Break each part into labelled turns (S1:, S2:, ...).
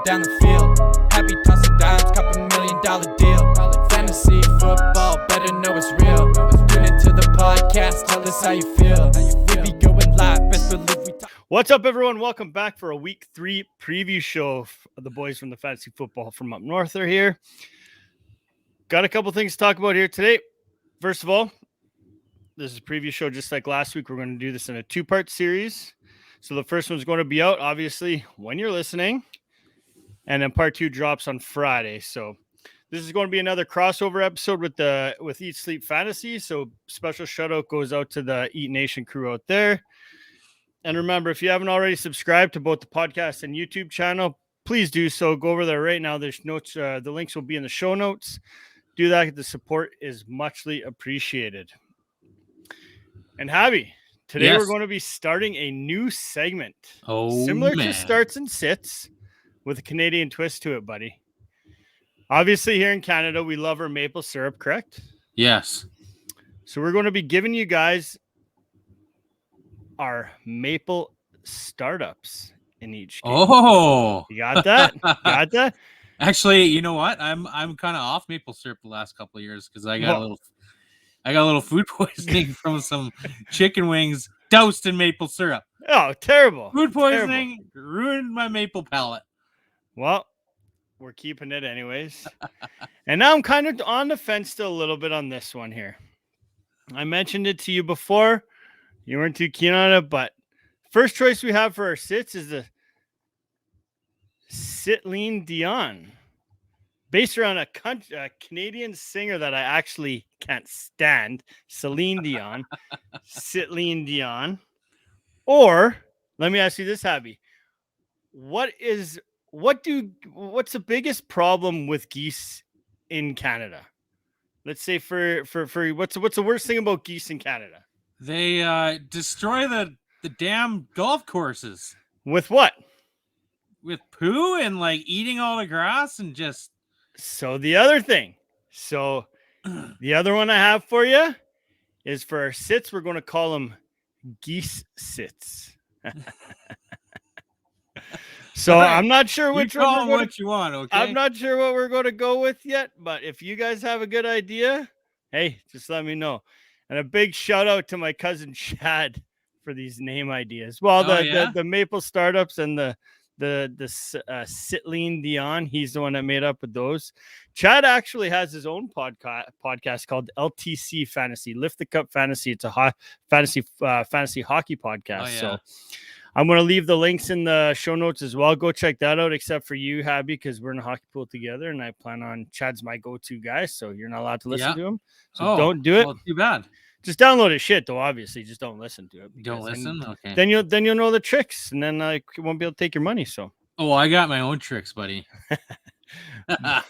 S1: down the field. Happy tossing dimes, cup $1 million deal. Fantasy football, better know it's real. Tune into the podcast, tell us how you feel. We be going live, best believe we talk.
S2: What's up, everyone? Welcome back for a Week 3 preview show. The boys from the Fantasy Football from up north are here. Got a couple things to talk about here today. First of all, this is a preview show just like last week. We're going to do this in a two-part series. So the first one's going to be out, obviously, when you're listening. And then part 2 drops on Friday. So this is going to be another crossover episode with Eat Sleep Fantasy. So special shout out goes out to the Eat Nation crew out there. And remember, if you haven't already subscribed to both the podcast and YouTube channel, please do so. Go over there right now. There's notes. The links will be in the show notes. Do that. The support is muchly appreciated. And Habby, today we're going to be starting a new segment. Similar to Starts and Sits with a Canadian twist to it, buddy. Obviously, here in Canada, we love our maple syrup, correct?
S3: Yes.
S2: So we're going to be giving you guys our maple startups in each game.
S3: Oh,
S2: you got that? Got that?
S3: Actually, you know what? I'm kind of off maple syrup the last couple of years because I got a little food poisoning from some chicken wings doused in maple syrup.
S2: Oh, terrible!
S3: Food poisoning ruined my maple palate.
S2: Well, we're keeping it anyways. And now I'm kind of on the fence still a little bit on this one here. I mentioned it to you before. You weren't too keen on it, but first choice we have for our sits is the Clayton Dion, based around a Canadian singer that I actually can't stand, Celine Dion, Clayton Dion. Or let me ask you this, Habby: what's the biggest problem with geese in Canada? Let's say for what's the worst thing about geese in Canada?
S3: They destroy the damn golf courses.
S2: With what?
S3: With poo and like eating all the grass and just.
S2: So the other one I have for you is for our sits. We're going to call them geese sits. So right. I'm not sure which one.
S3: What you want, okay?
S2: I'm not sure what we're going to go with yet, but if you guys have a good idea, hey, just let me know. And a big shout out to my cousin Chad for these name ideas. Well, the maple startups and the Clayton Dion, he's the one that made up with those. Chad actually has his own podcast called LTC Fantasy, Lift the Cup Fantasy. It's a fantasy hockey podcast. So I'm going to leave the links in the show notes as well. Go check that out, except for you, Habby, because we're in a hockey pool together, and I plan on Chad's my go-to guy, so you're not allowed to listen to him. So don't do it.
S3: Well, too bad.
S2: Just download his shit, though. Obviously, just don't listen to it.
S3: Don't listen. Okay.
S2: Then you'll know the tricks, and then I won't be able to take your money. So.
S3: Oh, I got my own tricks, buddy.
S2: But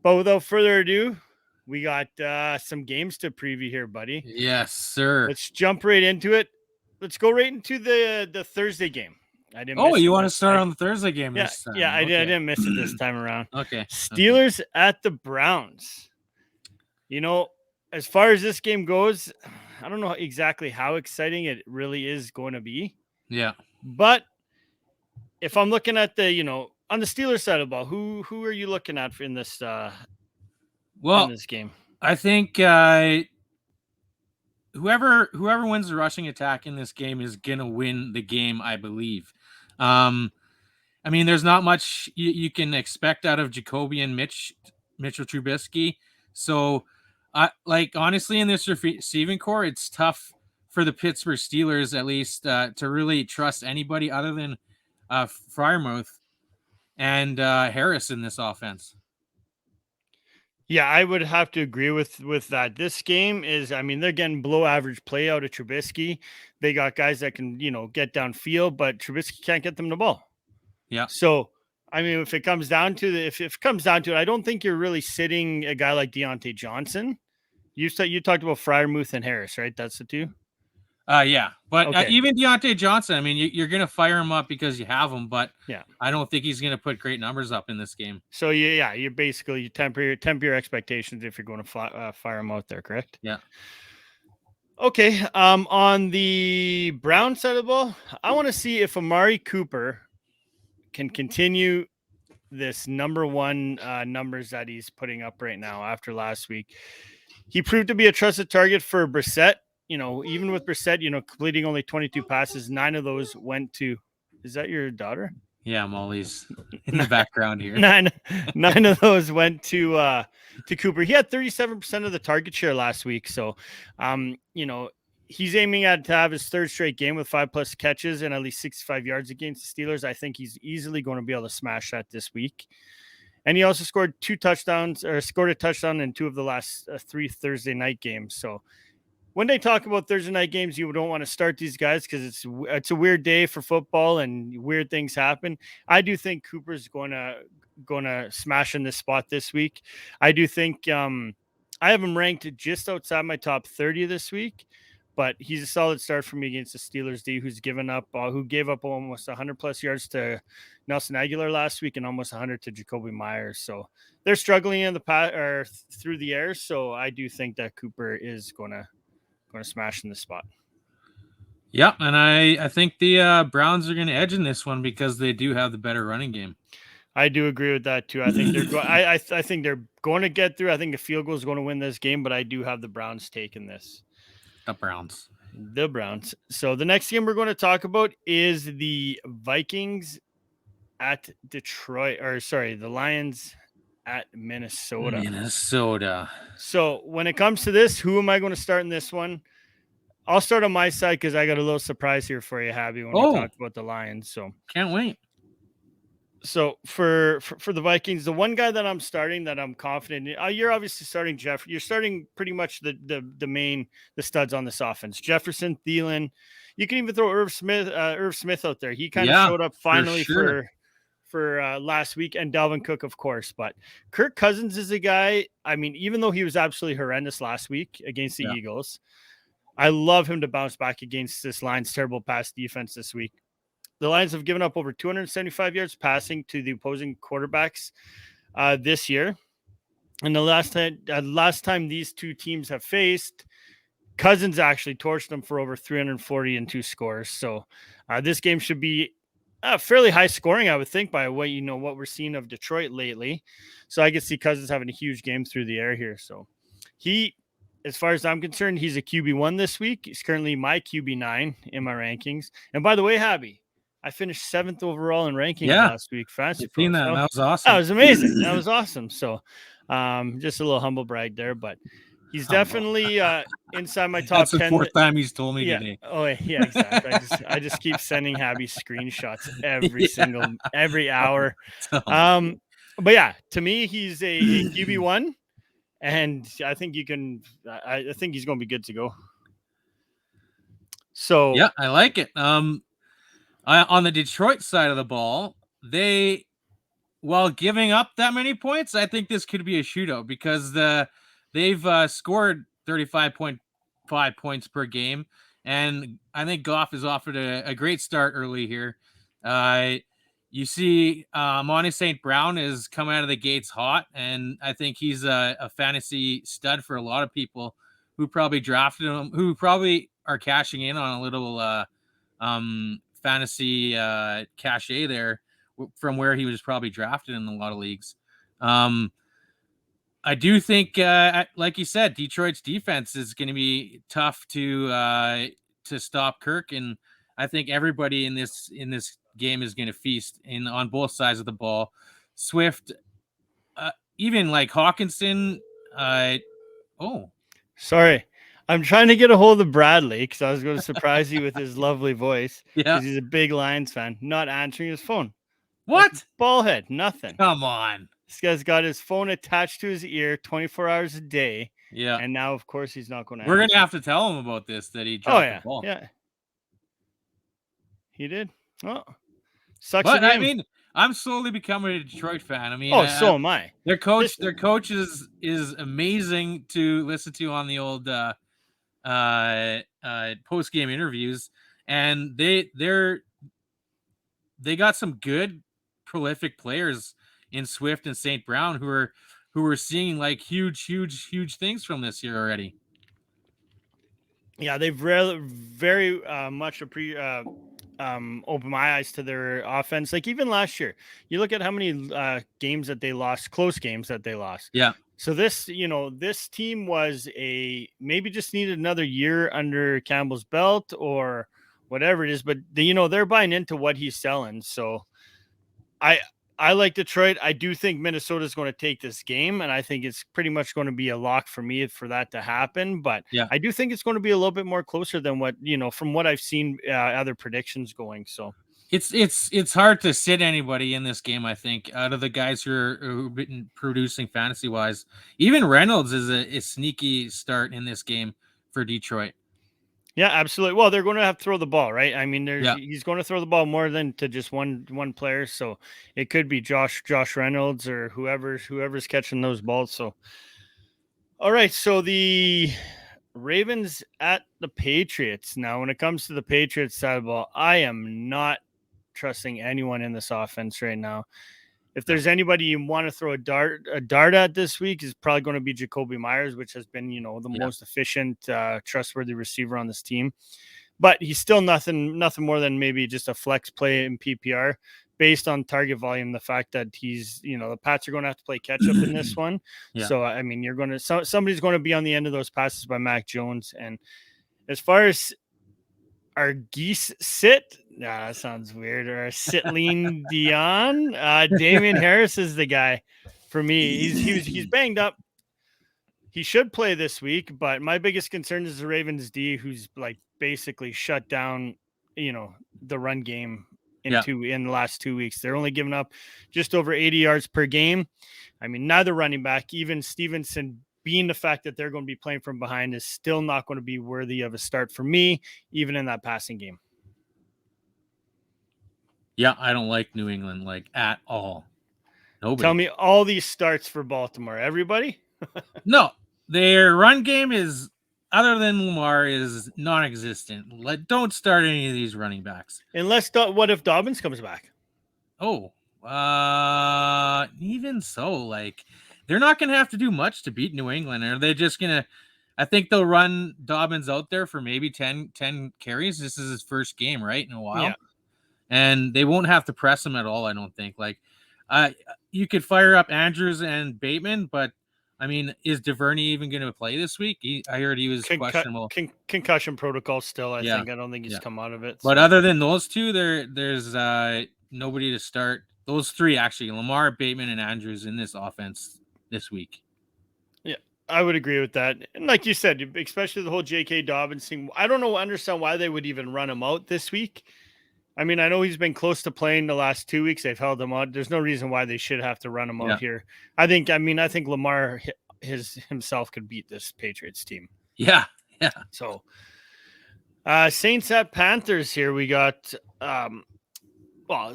S2: without further ado, we got some games to preview here, buddy.
S3: Yes, sir.
S2: Let's jump right into it. Let's go right into the Thursday game. I didn't.
S3: Oh, you want to start on the Thursday game?
S2: Yeah,
S3: this time.
S2: Yeah, I didn't miss it this time around.
S3: Okay.
S2: Steelers at the Browns. You know, as far as this game goes, I don't know exactly how exciting it really is going to be.
S3: Yeah.
S2: But if I'm looking at on the Steelers side of the ball, who are you looking at in this in this game?
S3: I think whoever wins the rushing attack in this game is gonna win the game, I believe. I mean, there's not much you can expect out of Jacoby and Mitchell Trubisky. So honestly, in this receiving core, it's tough for the Pittsburgh Steelers, at least, to really trust anybody other than Freiermuth and Harris in this offense.
S2: Yeah, I would have to agree with that. This game is, I mean, they're getting below average play out of Trubisky. They got guys that can, get downfield, but Trubisky can't get them the ball.
S3: Yeah.
S2: So, I mean, if it comes down to it, I don't think you're really sitting a guy like Deontay Johnson. You talked about Freiermuth and Harris, right? That's the two.
S3: Yeah, but even Deontay Johnson, I mean, you're going to fire him up because you have him, but I don't think he's going to put great numbers up in this game.
S2: So you basically temper your expectations if you're going to fire him out there, correct?
S3: Yeah.
S2: Okay. On the Brown side of the ball, I want to see if Amari Cooper can continue this number one numbers that he's putting up right now after last week. He proved to be a trusted target for Brissett. Even with Brissett, completing only 22 passes, 9 of those went to. Is that your daughter?
S3: Yeah, Molly's in the background here.
S2: Nine of those went to Cooper. He had 37% of the target share last week. So, he's aiming to have his third straight game with 5+ catches and at least 65 yards against the Steelers. I think he's easily going to be able to smash that this week. And he also scored a touchdown in 2 of the last 3 Thursday night games. So when they talk about Thursday night games, you don't want to start these guys because it's a weird day for football and weird things happen. I do think Cooper's going to smash in this spot this week. I do think I have him ranked just outside my top 30 this week. But he's a solid start for me against the Steelers D, who gave up almost 100+ yards to Nelson Aguilar last week and almost 100 to Jacoby Myers. So they're struggling in the through the air. So I do think that Cooper is going to smash in this spot.
S3: Yep, and I think the Browns are going to edge in this one because they do have the better running game.
S2: I do agree with that too. I think they're I think they're going to get through. I think a field goal is going to win this game, but I do have the Browns taking this.
S3: The Browns.
S2: So the next game we're going to talk about is the Vikings at Detroit, the Lions at Minnesota. So when it comes to this, who am I going to start in this one? I'll start on my side because I got a little surprise here for you, Habby, when we talk about the Lions. So
S3: can't wait.
S2: So for the Vikings, the one guy that I'm starting that I'm confident in, you're obviously starting Jeff. You're starting pretty much the studs on this offense. Jefferson, Thielen. You can even throw Irv Smith out there. He kind of showed up finally for last week, and Dalvin Cook, of course. But Kirk Cousins is a guy. I mean, even though he was absolutely horrendous last week against the Eagles, I love him to bounce back against this Lions' terrible pass defense this week. The Lions have given up over 275 yards passing to the opposing quarterbacks this year. And the last time these two teams have faced, Cousins actually torched them for over 340 and 2 scores. So this game should be fairly high scoring, I would think, by what we're seeing of Detroit lately. So I could see Cousins having a huge game through the air here. So as far as I'm concerned, he's a QB1 this week. He's currently my QB9 in my rankings. And by the way, Habby, I finished 7th overall in rankings last week. Fancy Pro.
S3: That was awesome.
S2: That was amazing. That was awesome. So just a little humble brag there, but he's definitely inside my top 10.
S3: That's the 4th time he's told me today.
S2: Oh, yeah, exactly. I just keep sending Habby screenshots every hour. But yeah, to me, he's a QB1, and I think I think he's going to be good to go. So
S3: yeah, I like it. On the Detroit side of the ball, while giving up that many points, I think this could be a shootout because they've scored 35.5 points per game, and I think Goff has offered a great start early here. You see, Monty St. Brown is coming out of the gates hot, and I think he's a fantasy stud for a lot of people who probably drafted him, who probably are cashing in on a little fantasy cachet there from where he was probably drafted in a lot of leagues. I do think, like you said, Detroit's defense is going to be tough to stop Kirk, and I think everybody in this game is going to feast on both sides of the ball. Swift, even like Hawkinson.
S2: Sorry. I'm trying to get a hold of Bradley because I was going to surprise you with his lovely voice. Yeah. Because he's a big Lions fan. Not answering his phone.
S3: What?
S2: Ballhead. Nothing.
S3: Come on.
S2: This guy's got his phone attached to his ear 24 hours a day.
S3: Yeah.
S2: And now, of course, he's not going to.
S3: We're going to have to tell him about this, that he dropped the ball.
S2: Yeah. He did. Oh. Sucks.
S3: But I mean, I'm slowly becoming a Detroit fan. I mean,
S2: so am I.
S3: Their coach is amazing to listen to on the old post-game interviews, and they got some good prolific players in Swift and St. Brown who are seeing like huge things from this year already.
S2: Yeah, they've very much open my eyes to their offense. Like even last year, you look at how many games that they lost, close games that they lost.
S3: Yeah.
S2: So this, this team was maybe just needed another year under Campbell's belt or whatever it is, but they're buying into what he's selling. So I like Detroit. I do think Minnesota is going to take this game, and I think it's pretty much going to be a lock for me for that to happen. But
S3: Yeah.
S2: I do think it's going to be a little bit more closer than what, from what I've seen other predictions going. So
S3: It's hard to sit anybody in this game, I think, out of the guys who've been producing fantasy wise. Even Reynolds is a sneaky start in this game for Detroit.
S2: yeah, absolutely. Well, they're going to have to throw the ball, right? I mean,
S3: Yeah.
S2: he's going to throw the ball more than to just one player. So it could be Josh Reynolds or whoever's catching those balls. So all right, so the Ravens at the Patriots. Now, when it comes to the Patriots side of the ball, I am not trusting anyone in this offense right now. If there's anybody you want to throw a dart at this week, is probably going to be Jacoby Myers, which has been, the most efficient, trustworthy receiver on this team. But he's still nothing more than maybe just a flex play in PPR based on target volume. The fact that he's, the Pats are going to have to play catch up in this one.
S3: Yeah.
S2: So, I mean, somebody's going to be on the end of those passes by Mac Jones. And as far as our geese sit, that sounds weird. Or Sitline Dion, Damian Harris is the guy for me. He's banged up. He should play this week, but my biggest concern is the Ravens D, who's like basically shut down, the run game in the last 2 weeks. They're only giving up just over 80 yards per game. I mean, neither running back, even Stevenson, being the fact that they're going to be playing from behind, is still not going to be worthy of a start for me, even in that passing game.
S3: Yeah, I don't like New England at all. Nobody.
S2: Tell me all these starts for Baltimore. Everybody?
S3: No, their run game is, other than Lamar, is non-existent. Don't start any of these running backs.
S2: Unless, what if Dobbins comes back?
S3: Oh, even so, they're not going to have to do much to beat New England. Are they just going to, I think they'll run Dobbins out there for maybe 10 carries. This is his first game, right, in a while.
S2: Yeah.
S3: And they won't have to press him at all, I don't think. You could fire up Andrews and Bateman, but I mean, is DuVernay even going to play this week? I heard he was questionable.
S2: Concussion protocol still, I think. I don't think he's come out of it.
S3: So. But other than those two, there's nobody to start. Those three, actually, Lamar, Bateman, and Andrews in this offense this week.
S2: Yeah, I would agree with that. And like you said, especially the whole J.K. Dobbins thing, I don't understand why they would even run him out this week. I mean, I know he's been close to playing the last 2 weeks. They've held him out. There's no reason why they should have to run him out here. I think Lamar himself could beat this Patriots team.
S3: Yeah.
S2: So, Saints at Panthers here. We got,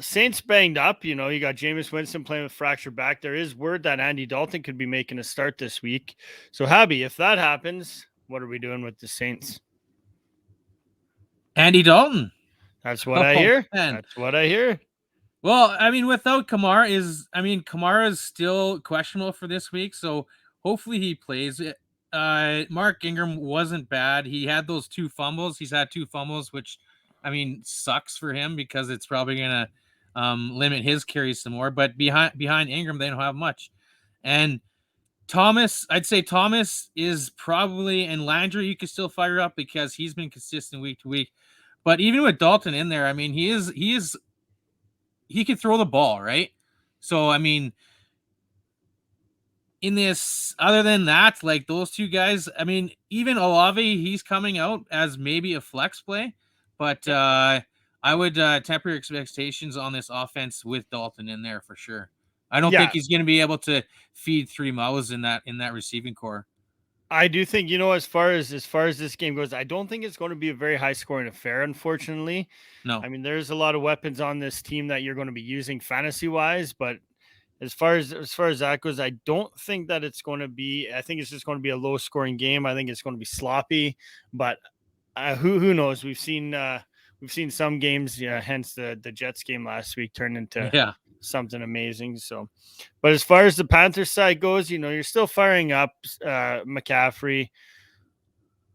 S2: Saints banged up. You got Jameis Winston playing with fractured back. There is word that Andy Dalton could be making a start this week. So, Habby, if that happens, what are we doing with the Saints?
S3: Andy Dalton.
S2: That's what I hear.
S3: Man.
S2: That's what I hear.
S3: Well, I mean, without Kamara Kamara is still questionable for this week, so hopefully he plays it. Mark Ingram wasn't bad. He had those 2 fumbles. He's had 2 fumbles, which, I mean, sucks for him because it's probably going to limit his carries some more. But behind Ingram, they don't have much. And I'd say Thomas is probably, and Landry you can still fire up because he's been consistent week to week. But even with Dalton in there, I mean, he can throw the ball, right? So, I mean, in this, other than that, those 2 guys, I mean, even Olave, he's coming out as maybe a flex play, but I would temper your expectations on this offense with Dalton in there for sure. I don't think he's going to be able to feed 3 mouths in that receiving core.
S2: I do think, as far as this game goes, I don't think it's going to be a very high scoring affair, unfortunately.
S3: No.
S2: I mean, there's a lot of weapons on this team that you're going to be using fantasy wise, but as far as that goes, I don't think that it's going to be, I think it's just going to be a low scoring game. I think it's going to be sloppy, but who knows? We've seen some games, hence the Jets game last week turned into something amazing. So, but as far as the Panthers side goes, you're still firing up McCaffrey.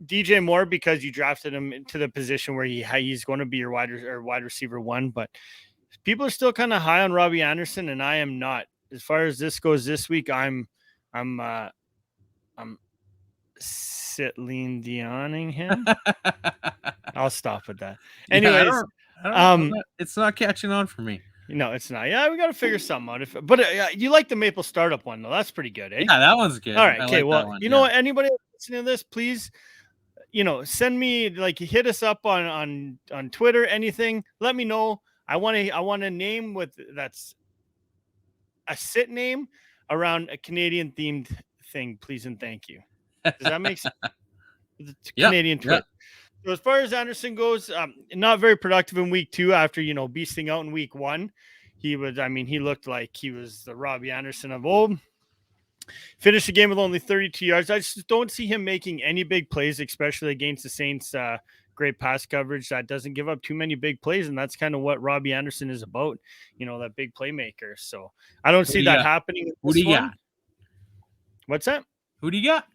S2: DJ Moore because you drafted him into the position where he's going to be your wide receiver one, but people are still kind of high on Robbie Anderson, and I am not. As far as this goes this week, I'm Celine Dioning him. I'll stop with that. Anyways,
S3: it's not catching on for me.
S2: No, it's not. Yeah, we got to figure something out. But you like the Maple Startup one, though. That's pretty good, eh?
S3: Yeah, that one's good.
S2: All right. Okay.
S3: Like
S2: well, you know what? Anybody listening to this, please, send me, hit us up on Twitter, anything. Let me know. I want a name that's a sit name around a Canadian themed thing, please and thank you. Does that make sense? Canadian Twitter. Yeah. So as far as Anderson goes, not very productive in week 2 after, beasting out in week 1. He looked like he was the Robbie Anderson of old. Finished the game with only 32 yards. I just don't see him making any big plays, especially against the Saints. Great pass coverage that doesn't give up too many big plays, and that's kind of what Robbie Anderson is about, that big playmaker. So I don't see that happening.
S3: Who do you got?
S2: What's that?
S3: Who do you got?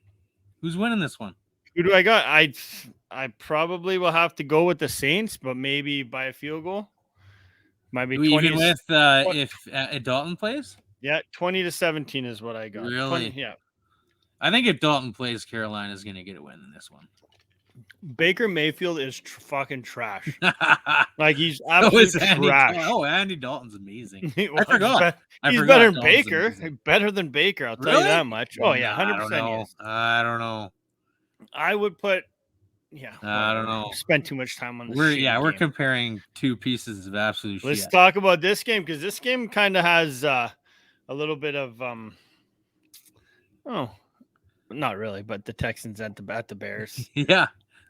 S3: Who's winning this one?
S2: Who do I got? I probably will have to go with the Saints, but maybe by a field goal. Might be 20
S3: even with if Dalton plays.
S2: Yeah, 20-17 is what I got.
S3: Really?
S2: 20, yeah.
S3: I think if Dalton plays, Carolina is going to get a win in this one.
S2: Baker Mayfield is fucking trash. He's absolutely trash.
S3: Andy Dalton's amazing.
S2: I forgot. He's better than Baker. Better than Baker. I'll tell you that much. Oh yeah, 100%.
S3: I don't know.
S2: I would put. Yeah,
S3: I don't know.
S2: Spend too much time on this.
S3: We're comparing two pieces of absolute shit.
S2: Let's talk about this game because this game kind of has a little bit of not really, but the Texans at the Bears.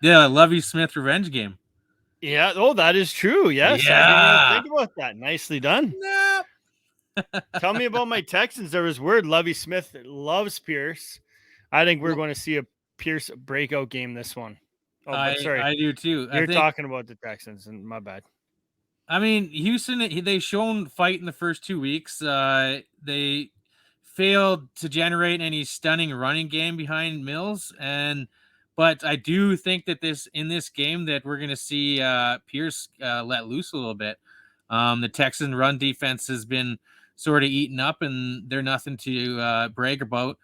S3: Yeah, Lovie Smith revenge game.
S2: Yeah. Oh, that is true. Yes.
S3: Yeah.
S2: I didn't think about that. Nicely done.
S3: Nope.
S2: Tell me about my Texans. There was word Lovie Smith loves Pierce. I think we're going to see a Pierce breakout game this one. Oh, sorry.
S3: I do too.
S2: You're talking about the Texans, and my bad.
S3: I mean, Houston, they shown fight in the first 2 weeks. They failed to generate any stunning running game behind Mills, but I do think that in this game that we're going to see Pierce let loose a little bit. The Texan run defense has been sort of eaten up, and they're nothing to brag about.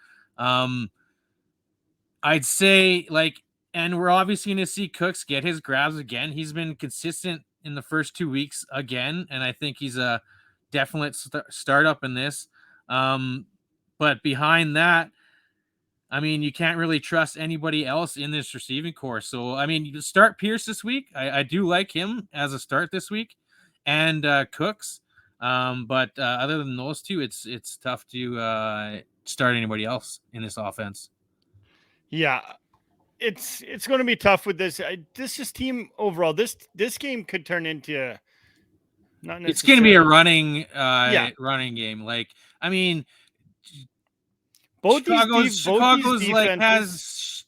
S3: I'd say and we're obviously going to see Cooks get his grabs again. He's been consistent in the first 2 weeks again, and I think he's a definite startup in this. But behind that, I mean, you can't really trust anybody else in this receiving core. So, I mean, you start Pierce this week. I do like him as a start this week, and Cooks. But other than those two, it's tough to start anybody else in this offense.
S2: Yeah, it's going to be tough with this. This team overall. This game could turn into not necessarily.
S3: It's going to be a running game. I mean,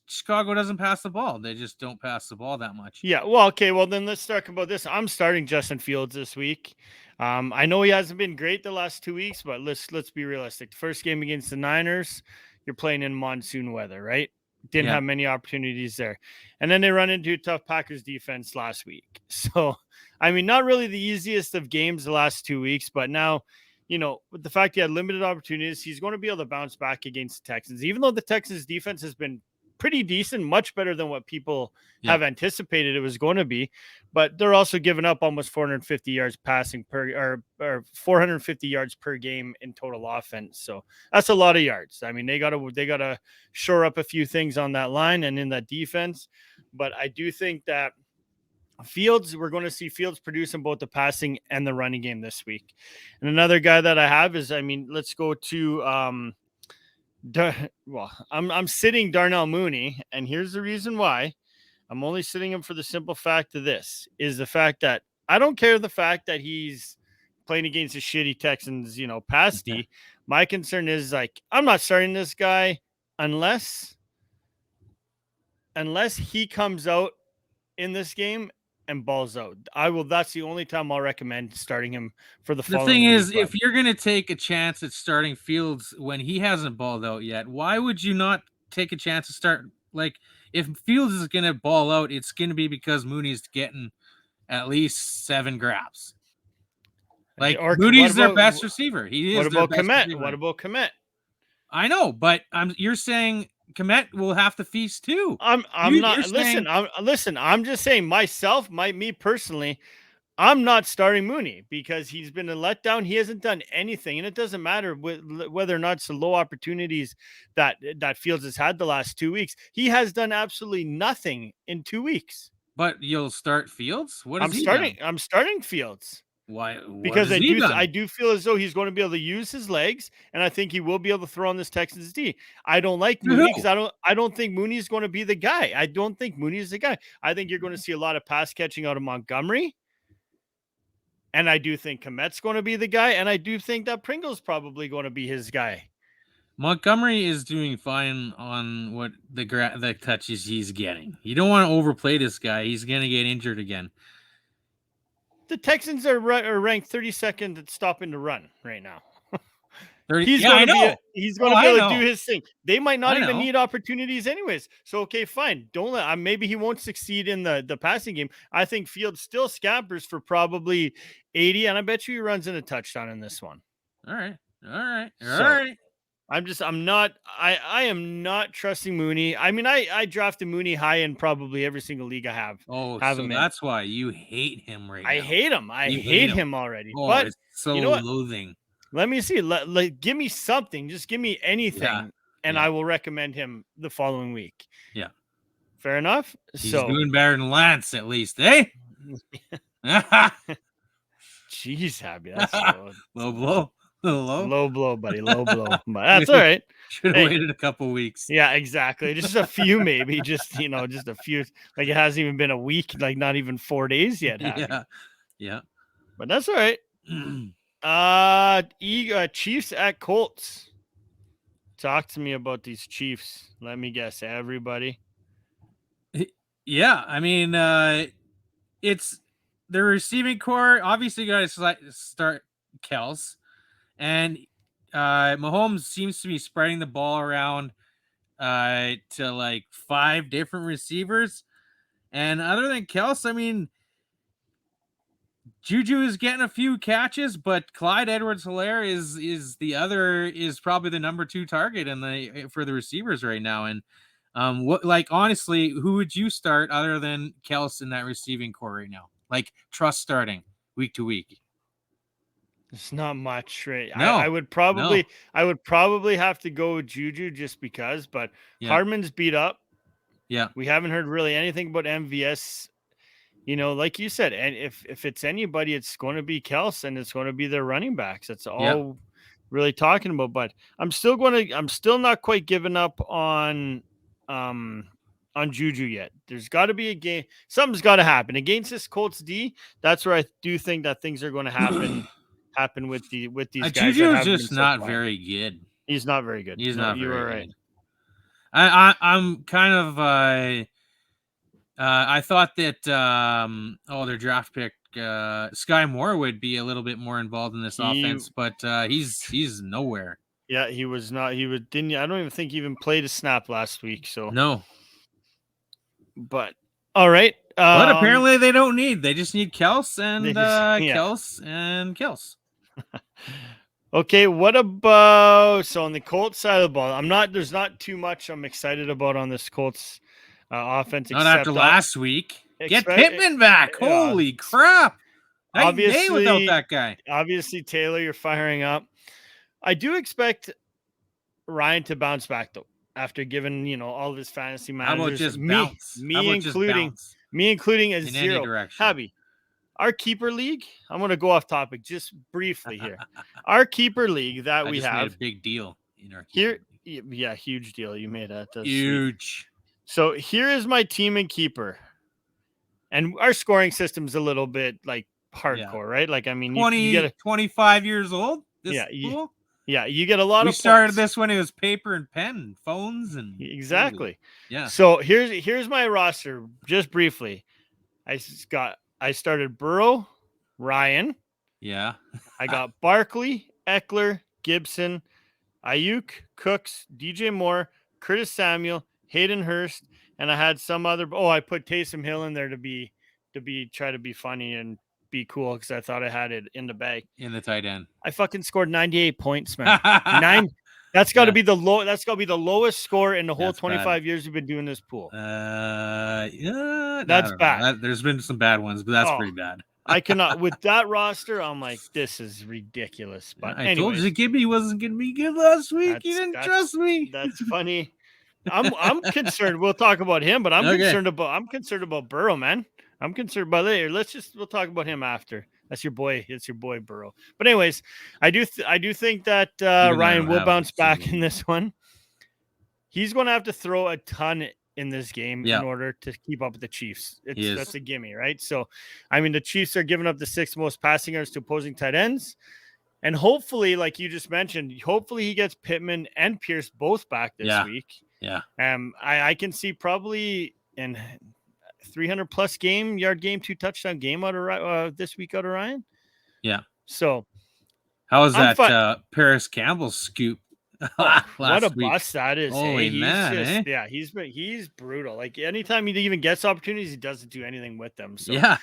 S3: Chicago doesn't pass the ball. They just don't pass the ball that much.
S2: Yeah. Well, okay. Well, then let's talk about this. I'm starting Justin Fields this week. I know he hasn't been great the last 2 weeks, but let's be realistic. The first game against the Niners, you're playing in monsoon weather, right? Didn't have many opportunities there. And then they run into a tough Packers defense last week. So, I mean, not really the easiest of games the last 2 weeks, but now, with the fact he had limited opportunities, he's going to be able to bounce back against the Texans, even though the Texans defense has been pretty decent, much better than what people have anticipated it was going to be. But they're also giving up almost 450 yards passing or 450 yards per game in total offense. So that's a lot of yards. I mean, they gotta shore up a few things on that line and in that defense. But I do think that we're going to see Fields produce in both the passing and the running game this week. And another guy that I have is, let's go to I'm sitting Darnell Mooney, and here's the reason why. I'm only sitting him for the simple fact of this is the fact that I don't care the fact that he's playing against the shitty Texans, pass D. My concern is I'm not starting this guy unless he comes out in this game and balls out. That's the only time I'll recommend starting him for the following.
S3: The thing is,
S2: week,
S3: if you're going to take a chance at starting Fields when he hasn't balled out yet, why would you not take a chance to start? if Fields is going to ball out, it's going to be because Mooney's getting at least 7 grabs. Like Moody's their best receiver. He is.
S2: What about Komet?
S3: Receiver.
S2: What about Komet?
S3: I know, but you're saying Komet will have to feast too.
S2: I'm just saying me personally, I'm not starting Mooney because he's been a letdown. He hasn't done anything, and it doesn't matter whether or not it's the low opportunities that Fields has had the last 2 weeks. He has done absolutely nothing in 2 weeks.
S3: But you'll start Fields? What is
S2: I'm starting Fields.
S3: Why?
S2: Because I do feel as though he's going to be able to use his legs, and I think he will be able to throw on this Texans D. I don't like Mooney because I don't think Mooney's going to be the guy. I don't think Mooney is the guy. I think you're going to see a lot of pass catching out of Montgomery. And I do think Komet's going to be the guy, and I do think that Pringle's probably going to be his guy.
S3: Montgomery is doing fine on what the touches he's getting. You don't want to overplay this guy. He's going to get injured again.
S2: The Texans are ranked 32nd at stopping the run right now.
S3: He's going to
S2: be able to do his thing. They might not even need opportunities anyways. So, okay, fine. Don't let maybe he won't succeed in the passing game. I think Fields still scampers for probably 80, and I bet you he runs in a touchdown in this one.
S3: All right. I
S2: am not trusting Mooney. I mean, I drafted Mooney high in probably every single league I have.
S3: Oh, so that's why you hate him right now.
S2: I hate him. I hate him already.
S3: Oh,
S2: but
S3: it's so
S2: you know what?
S3: loathing.
S2: Let me see. Give me something. Just give me anything, and I will recommend him the following week.
S3: Yeah.
S2: Fair enough.
S3: He's doing better than Lance, at least, eh?
S2: Jeez, Habby. That's
S3: low blow.
S2: Low blow, buddy. Low blow. But that's all right.
S3: Should have waited a couple weeks.
S2: Yeah, exactly. Just a few, maybe. Just a few. Like it hasn't even been a week, like not even 4 days yet.
S3: Yeah.
S2: But that's all right. Chiefs at Colts. Talk to me about these Chiefs. Let me guess, everybody.
S3: Yeah, I mean, it's the receiving core. Obviously, you got to start Kels. And Mahomes seems to be spreading the ball around to like 5 different receivers. And other than Kels, I mean, Juju is getting a few catches, but Clyde Edwards-Helaire is probably the number 2 target for the receivers right now. And honestly, who would you start other than Kels in that receiving core right now? Like trust starting week to week.
S2: It's not much, right?
S3: No,
S2: I would probably have to go with Juju just because, but Hardman's beat up.
S3: Yeah.
S2: We haven't heard really anything about MVS. Like you said, and if it's anybody, it's going to be Kels and it's going to be their running backs. That's all really talking about. But I'm still not quite giving up on Juju yet. There's got to be a game. Something's got to happen against this Colts D. That's where I do think that things are going to happen with these guys.
S3: Juju is just not very good.
S2: He's not very good.
S3: He's not very good.
S2: Right.
S3: I'm kind of I thought that their draft pick Sky Moore would be a little bit more involved in this offense, but he's nowhere.
S2: Yeah, he was not. I don't even think he even played a snap last week. So
S3: no.
S2: But all right.
S3: But apparently they don't need. They just need Kels and Kels and Kels.
S2: Okay, what about on the Colts side of the ball? There's not too much I'm excited about on this Colts offense.
S3: Not after last week. Get Pittman back. Holy crap.
S2: Obviously,
S3: without that guy.
S2: Obviously, Taylor, you're firing up. I do expect Ryan to bounce back though. After giving, all of his fantasy managers,
S3: how about just bounce?
S2: Me including a
S3: in
S2: 0.
S3: Any direction.
S2: Habby, our keeper league. I'm going to go off topic just briefly here. Our keeper league that we have
S3: made a big deal in our
S2: here. Yeah, huge deal. You made that.
S3: Huge.
S2: So here is my team and keeper, and our scoring system's a little bit like hardcore, right? Like, I mean,
S3: 25 years old.
S2: Yeah, you get a lot of points.
S3: We started this when it was paper and pen and phones and
S2: exactly.
S3: Yeah.
S2: So here's my roster just briefly. I started Burrow, Ryan.
S3: Yeah.
S2: I got Barkley, Eckler, Gibson, Ayuk, Cooks, DJ Moore, Curtis Samuel, Hayden Hurst, and I had some other. Oh, I put Taysom Hill in there to try to be funny and be cool because I thought I had it in the bag.
S3: In the tight end.
S2: I fucking scored 98 points, man. That's got to be the low. That's got to be the lowest score in the whole 25 years we've been doing this pool.
S3: Yeah,
S2: that's bad.
S3: There's been some bad ones, but that's pretty bad.
S2: I cannot with that roster. I'm like, this is ridiculous. But
S3: I told you Gibby wasn't going to be good last week. You didn't trust me.
S2: That's funny. I'm concerned. We'll talk about him, but I'm concerned about Burrow, man. I'm concerned about later. We'll talk about him after. That's your boy. It's your boy Burrow. But anyways, I do think that Ryan will bounce back in this one. He's going to have to throw a ton in this game in order to keep up with the Chiefs. That's a gimme, right? So, I mean, the Chiefs are giving up the 6th most passing yards to opposing tight ends. And hopefully, like you just mentioned, he gets Pittman and Pierce both back this week.
S3: Yeah.
S2: I can see probably in 300+ yard game, 2 touchdown game out of this week out of Ryan.
S3: Yeah.
S2: So
S3: how was that Paris Campbell scoop?
S2: What a bust that is.
S3: Holy man,
S2: yeah, he's brutal. Like anytime he even gets opportunities, he doesn't do anything with them. So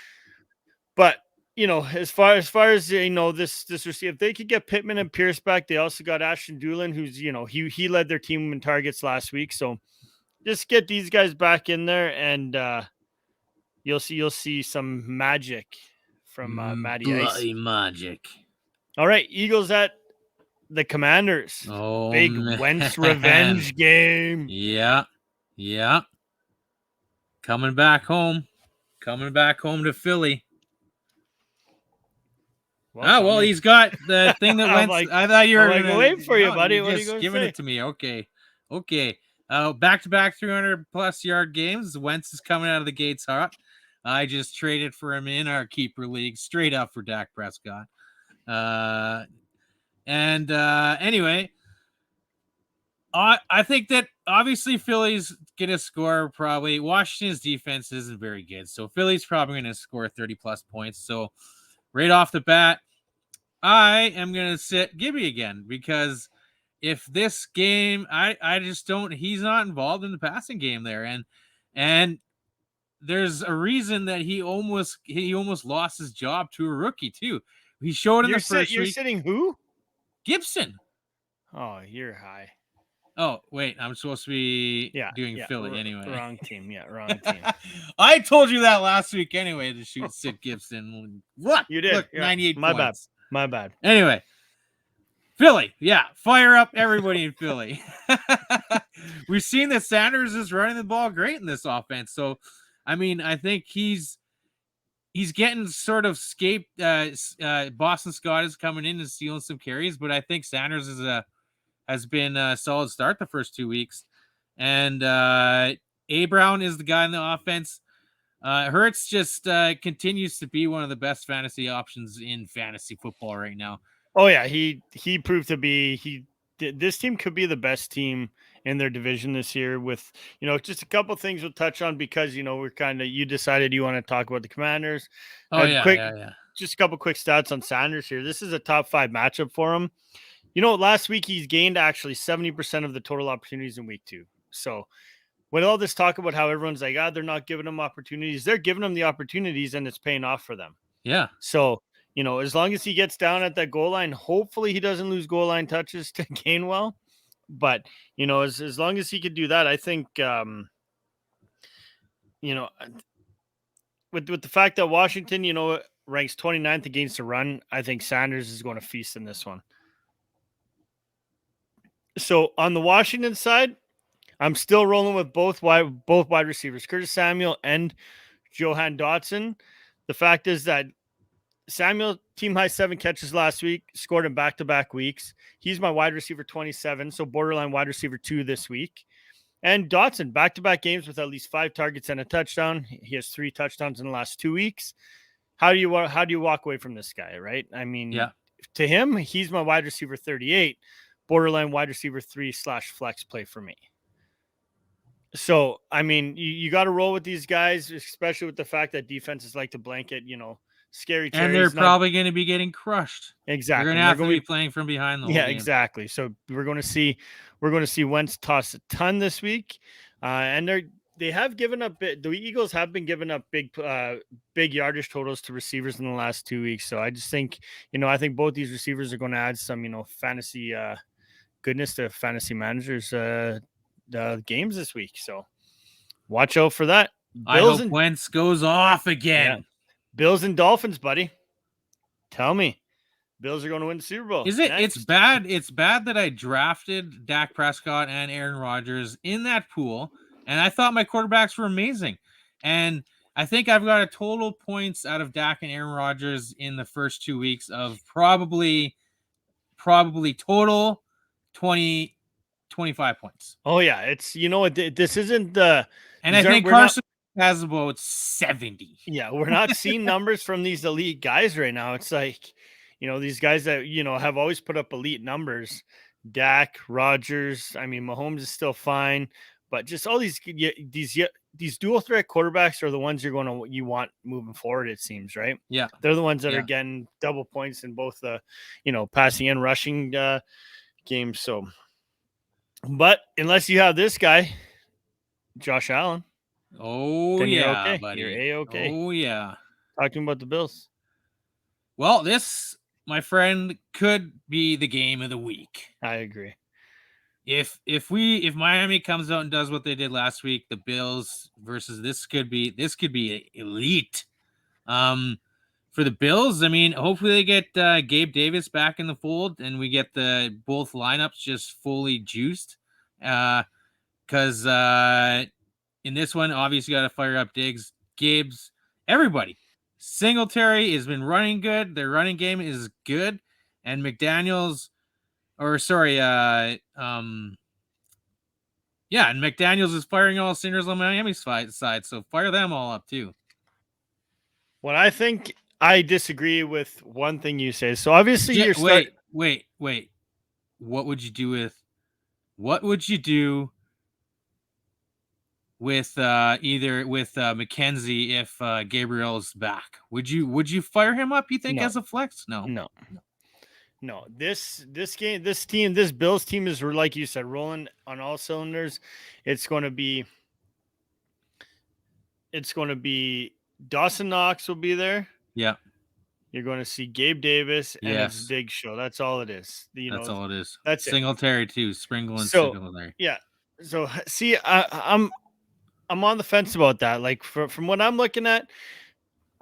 S2: but as far as this receiver, if they could get Pittman and Pierce back, they also got Ashton Doolin, who's he led their team in targets last week. So just get these guys back in there, and you'll see some magic from Matty Ice.
S3: Bloody magic.
S2: All right, Eagles at the Commanders.
S3: Oh,
S2: big Wentz revenge game.
S3: Yeah. Coming back home to Philly. Well, he's got the thing that Wentz. I thought you were going to
S2: wait for you, buddy. What are you
S3: giving it to me? Okay. Back-to-back 300+ yard games. Wentz is coming out of the gates hot. I just traded for him in our keeper league, straight up for Dak Prescott. Anyway, I think that obviously Philly's going to score probably. Washington's defense isn't very good, so Philly's probably going to score 30+ points. So right off the bat, I am going to sit Gibby again because if this game, I just don't. He's not involved in the passing game there, and there's a reason that he almost lost his job to a rookie too. He showed in the first week.
S2: You're sitting who?
S3: Gibson.
S2: Oh, you're high.
S3: Oh, wait. I'm supposed to be doing Philly anyway.
S2: Wrong team. Yeah, wrong team.
S3: I told you that last week anyway to shoot Sid Gibson. What?
S2: You did.
S3: Look, 98 points.
S2: My bad.
S3: Anyway, Philly. Yeah, fire up everybody in Philly. We've seen that Sanders is running the ball great in this offense. So, I mean, I think he's getting sort of scaped. Boston Scott is coming in and stealing some carries, but I think Sanders has been a solid start the first 2 weeks. And A. Brown is the guy in the offense. Hurts just continues to be one of the best fantasy options in fantasy football right now.
S2: Oh, yeah. He proved to be this team could be the best team in their division this year with, just a couple things we'll touch on because, you decided you want to talk about the Commanders.
S3: Oh, yeah.
S2: Just a couple quick stats on Sanders here. This is a top 5 matchup for him. Last week he's gained actually 70% of the total opportunities in week 2. So when all this talk about how everyone's like, they're not giving him opportunities, they're giving him the opportunities and it's paying off for them.
S3: Yeah.
S2: So, as long as he gets down at that goal line, hopefully he doesn't lose goal line touches to Gainwell. But, as long as he could do that, I think, with the fact that Washington, ranks 29th against the run, I think Sanders is going to feast in this one. So on the Washington side, I'm still rolling with both wide receivers, Curtis Samuel and Johan Dotson. The fact is that Samuel, team high 7 catches last week, scored in back-to-back weeks. He's my wide receiver 27, so borderline wide receiver 2 this week. And Dotson, back-to-back games with at least 5 targets and a touchdown. He has 3 touchdowns in the last 2 weeks. How do you walk away from this guy, right? I mean, to him, he's my wide receiver 38, borderline wide receiver 3/flex play for me. So, I mean, you got to roll with these guys, especially with the fact that defenses like to blanket, scary cherries.
S3: And they're probably going to be getting crushed.
S2: Exactly.
S3: They're going to have to be playing from behind the whole game.
S2: Exactly. So we're going to see Wentz toss a ton this week. And they have given up the Eagles have been giving up big yardage totals to receivers in the last 2 weeks. So I just think, I think both these receivers are going to add some, fantasy goodness to fantasy managers games this week. So watch out for that.
S3: I hope Wentz goes off again.
S2: Bills and Dolphins, buddy. Tell me. Bills are going to win the Super Bowl.
S3: Is it? Next. It's bad. It's bad that I drafted Dak Prescott and Aaron Rodgers in that pool, and I thought my quarterbacks were amazing. And I think I've got a total points out of Dak and Aaron Rodgers in the first 2 weeks of probably total 20, 25 points.
S2: Oh yeah, it's this isn't the.
S3: And I think Carson has about 70.
S2: Yeah, we're not seeing numbers from these elite guys right now. It's like, these guys that, have always put up elite numbers. Dak, Rodgers, I mean, Mahomes is still fine, but just all these dual threat quarterbacks are the ones you want moving forward, it seems, right?
S3: Yeah.
S2: They're the ones that are getting double points in both the, passing and rushing games. So, but unless you have this guy, Josh Allen.
S3: Oh, yeah, okay. Buddy.
S2: You're A-okay.
S3: Oh, yeah.
S2: Talking about the Bills.
S3: Well, this, my friend, could be the game of the week.
S2: I agree.
S3: If Miami comes out and does what they did last week, the Bills versus this could be elite. For the Bills, I mean, hopefully they get Gabe Davis back in the fold and we get both lineups just fully juiced. Because in this one, obviously, you got to fire up Diggs, Gibbs, everybody. Singletary has been running good. Their running game is good. And McDaniels, and McDaniels is firing all cylinders on Miami's side. So fire them all up, too.
S2: What I think, I disagree with one thing you say. So obviously,
S3: Wait. What would you do with McKenzie if Gabriel's back? Would you fire him up, you think, as a flex?
S2: No. This Bills team is, like you said, rolling on all cylinders. It's going to be Dawson Knox will be there.
S3: Yeah.
S2: You're going to see Gabe Davis and it's Big Show. That's all it is.
S3: That's all it is.
S2: That's
S3: Singletary too. Sprinkle and Singletary.
S2: Yeah. So see, I'm on the fence about that. Like from what I'm looking at,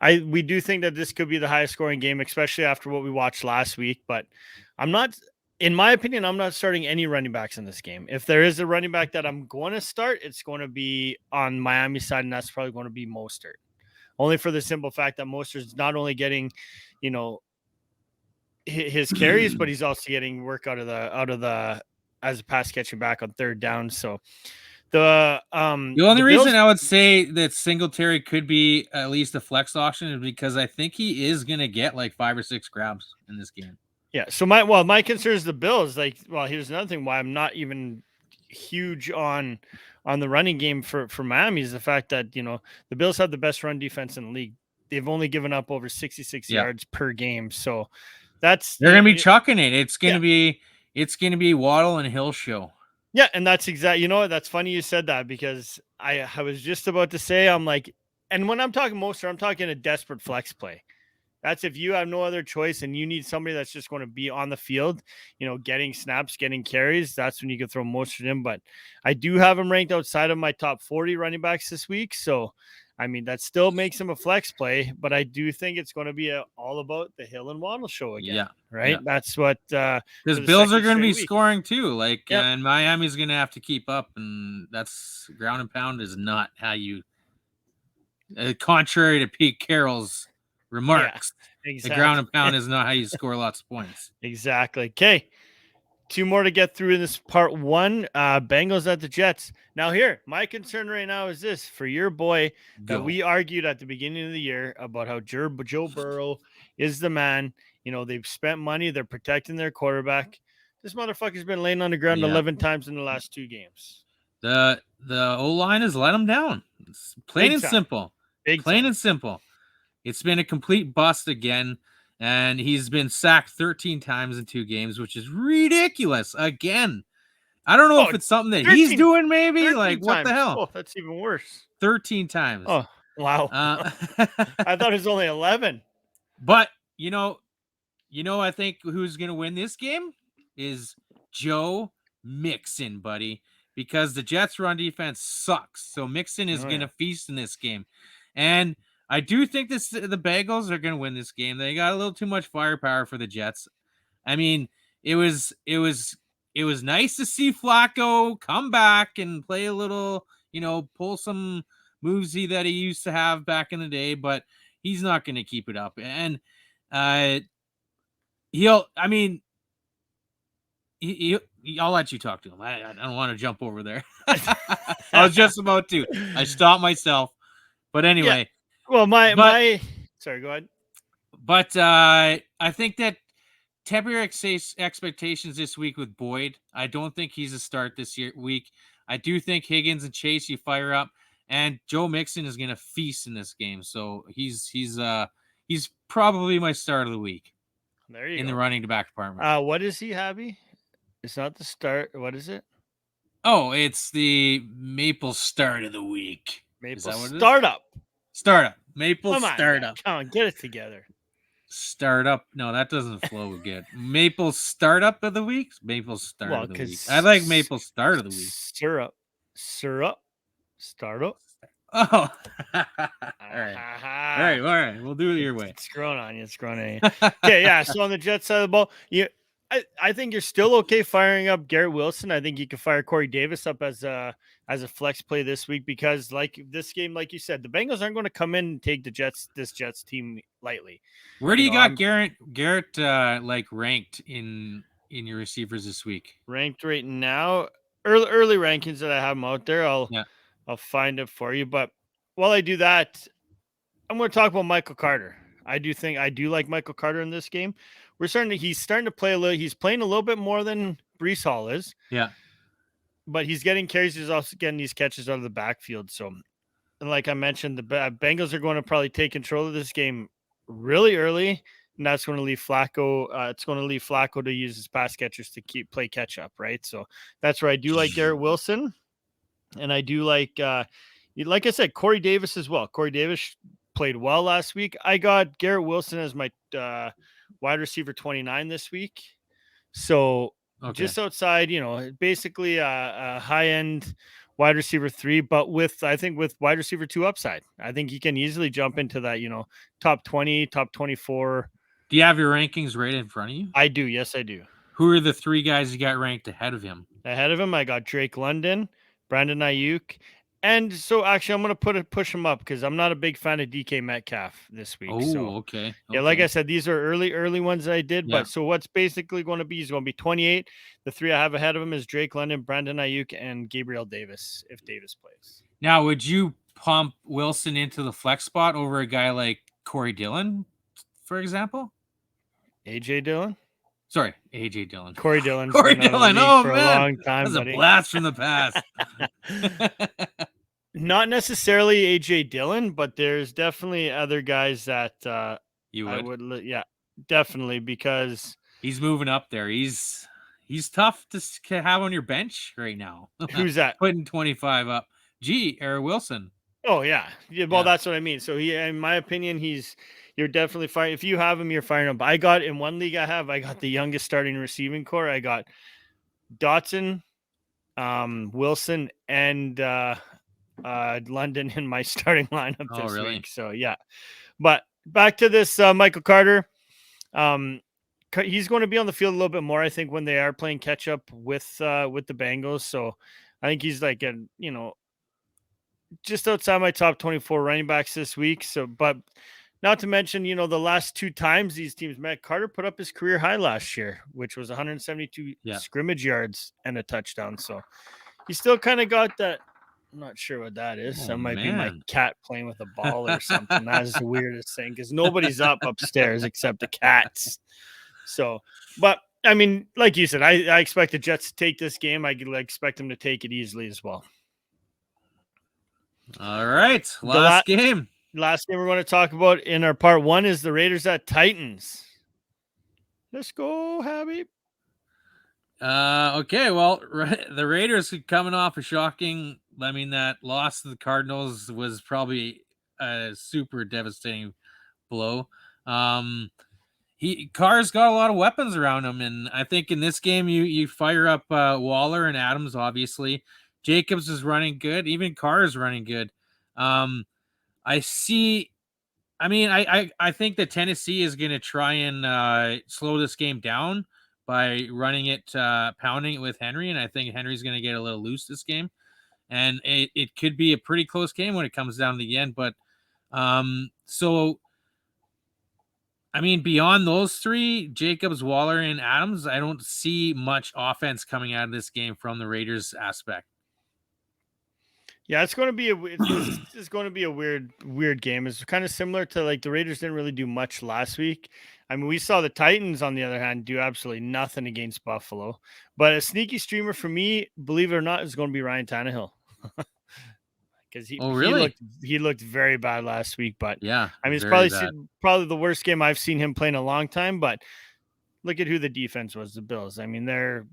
S2: we do think that this could be the highest scoring game, especially after what we watched last week. But in my opinion, I'm not starting any running backs in this game. If there is a running back that I'm going to start, it's going to be on Miami side, and that's probably going to be Mostert. Only for the simple fact that Mostert's not only getting, his carries, but he's also getting work out of the as a pass catching back on third down. So the
S3: only reason I would say that Singletary could be at least a flex option is because I think he is going to get like 5 or 6 grabs in this game.
S2: Yeah. So my concern is the Bills. Here's another thing why I'm not even huge on the running game for Miami is the fact that, the Bills have the best run defense in the league. They've only given up over 66 yards per game. So they're
S3: going to be chucking it. It's going to be Waddle and Hill show.
S2: Yeah. And that's exactly, that's funny you said that because I was just about to say, I'm like, and when I'm talking Mostert, I'm talking a desperate flex play. That's if you have no other choice and you need somebody that's just going to be on the field, getting snaps, getting carries. That's when you can throw Mostert in. But I do have him ranked outside of my top 40 running backs this week. So, I mean, that still makes him a flex play. But I do think it's going to be all about the Hill and Waddle show again. Yeah. Right? Yeah. That's what –
S3: because Bills are going to be scoring too. And Miami's going to have to keep up. And that's – ground and pound is not how you – contrary to Pete Carroll's – remarks. Yeah, exactly. The ground and pound is not how you score lots of points.
S2: Exactly. Okay. 2 more to get through in this part 1. Bengals at the Jets. Now here, my concern right now is this for your boy that we argued at the beginning of the year about how Joe Burrow is the man. They've spent money. They're protecting their quarterback. This motherfucker's been laying on the ground 11 times in the last 2 games.
S3: The O-line has let him down. It's plain and simple. Plain and simple. It's been a complete bust again, and he's been sacked 13 times in 2 games, which is ridiculous. Again, I don't know
S2: Oh,
S3: if it's something that he's
S2: 13
S3: doing, maybe.
S2: 13
S3: Like, what
S2: times.
S3: the hell?
S2: Oh, that's even worse.
S3: 13 times.
S2: Oh, wow. I thought it was only 11.
S3: But I think who's going to win this game is Joe Mixon, buddy, because the Jets' run defense sucks. So Mixon is going to feast in this game. And I do think the Bengals are going to win this game. They got a little too much firepower for the Jets. I mean, it was nice to see Flacco come back and play a little, pull some moves that he used to have back in the day, but he's not going to keep it up. And I'll let you talk to him. I don't want to jump over there. I was just about to. I stopped myself. But anyway.
S2: Yeah. Well, sorry, go ahead.
S3: But I think that temper expectations this week with Boyd. I don't think he's a start this week. I do think Higgins and Chase, you fire up. And Joe Mixon is going to feast in this game. So he's probably my start of the week.
S2: There you go.
S3: In the running back department.
S2: What is he, Habby? It's not the start. What is it?
S3: Oh, it's the Maple Start of the Week.
S2: Maple Startup.
S3: Startup. Maple Startup.
S2: Come on, get it together.
S3: Startup. No, that doesn't flow good. Maple Startup of the Week? Maple Start of the Week. I like Maple Start of the Week.
S2: Syrup. Startup.
S3: Oh. All right. We'll do it your way.
S2: It's growing on you. Okay, yeah. So on the Jets side of the ball, I think you're still okay firing up Garrett Wilson. I think you can fire Corey Davis up as a flex play this week because, like this game, like you said, the Bengals aren't going to come in and take this Jets team lightly.
S3: Where do you got Garrett like ranked in your receivers this week?
S2: Ranked right now, early rankings that I have them out there. I'll find it for you. But while I do that, I'm going to talk about Michael Carter. I do like Michael Carter in this game. He's starting to play he's playing a little bit more than Breece Hall is.
S3: Yeah.
S2: But he's getting carries. He's also getting these catches out of the backfield. So, and like I mentioned, the Bengals are going to probably take control of this game really early. And that's going to leave Flacco. It's going to leave Flacco to use his pass catchers to play catch up. Right. So that's where I do like Garrett Wilson. And I do like I said, Corey Davis as well. Corey Davis played well last week. I got Garrett Wilson as my wide receiver 29 this week. So just outside, basically a high-end wide receiver 3, but with wide receiver 2 upside. I think he can easily jump into that, top 20, top 24.
S3: Do you have your rankings right in front of you?
S2: I do. Yes, I do.
S3: Who are the 3 guys you got ranked ahead of him?
S2: Ahead of him, I got Drake London, Brandon Ayuk. And so actually I'm going to push him up because I'm not a big fan of DK Metcalf this week.
S3: Oh, okay.
S2: Yeah, like I said, these are early ones that I did. Yeah. But so what's basically going to be, he's going to be 28. The 3 I have ahead of him is Drake London, Brandon Ayuk, and Gabriel Davis if Davis plays.
S3: Now, would you pump Wilson into the flex spot over a guy like Corey Dillon, for example?
S2: AJ Dillon?
S3: Sorry, AJ Dillon.
S2: Corey Dillon.
S3: Corey Dillon. Oh, man.
S2: A long time,
S3: that's
S2: buddy.
S3: A blast from the past.
S2: Not necessarily AJ Dillon, but there's definitely other guys that
S3: you would.
S2: Yeah, definitely, because
S3: he's moving up there. He's tough to have on your bench right now.
S2: Who's that?
S3: Putting 25 up. Eric Wilson.
S2: Oh yeah. Well, that's what I mean. So in my opinion, you're definitely firing. If you have him, you're firing him. I got in one league I got the youngest starting receiving core. I got Dotson, Wilson, and London in my starting lineup this week. So yeah. But back to this Michael Carter. He's going to be on the field a little bit more, I think, when they are playing catch up with the Bengals. So I think he's like just outside my top 24 running backs this week. So, but not to mention, the last 2 times these teams met, Carter put up his career high last year, which was 172 scrimmage yards and a touchdown. So he still kind of got that. I'm not sure what that is. That might be my cat playing with a ball or something. That is the weirdest thing because nobody's up upstairs except the cats. So, but I mean, like you said, I expect the Jets to take this game. I expect them to take it easily as well.
S3: All right. Last game
S2: we're going to talk about in our part 1 is the Raiders at Titans. Let's go, Habby.
S3: Okay, well, the Raiders coming off a shocking. I mean, that loss to the Cardinals was probably a super devastating blow. Carr's got a lot of weapons around him, and I think in this game you fire up Waller and Adams. Obviously, Jacobs is running good. Even Carr is running good. I see. I mean, I think that Tennessee is going to try and slow this game down by running it, pounding it with Henry, and I think Henry's going to get a little loose this game, and it could be a pretty close game when it comes down to the end. But so I mean, beyond those three, Jacobs, Waller, and Adams, I don't see much offense coming out of this game from the Raiders aspect.
S2: Yeah, it's going to be it's going to be a weird game. It's kind of similar to like the Raiders didn't really do much last week. I mean, we saw the Titans on the other hand do absolutely nothing against Buffalo. But a sneaky streamer for me, believe it or not, is going to be Ryan Tannehill. Because he looked very bad last week. But
S3: yeah,
S2: I mean, it's probably the worst game I've seen him play in a long time. But look at who the defense was, the Bills. I mean, they're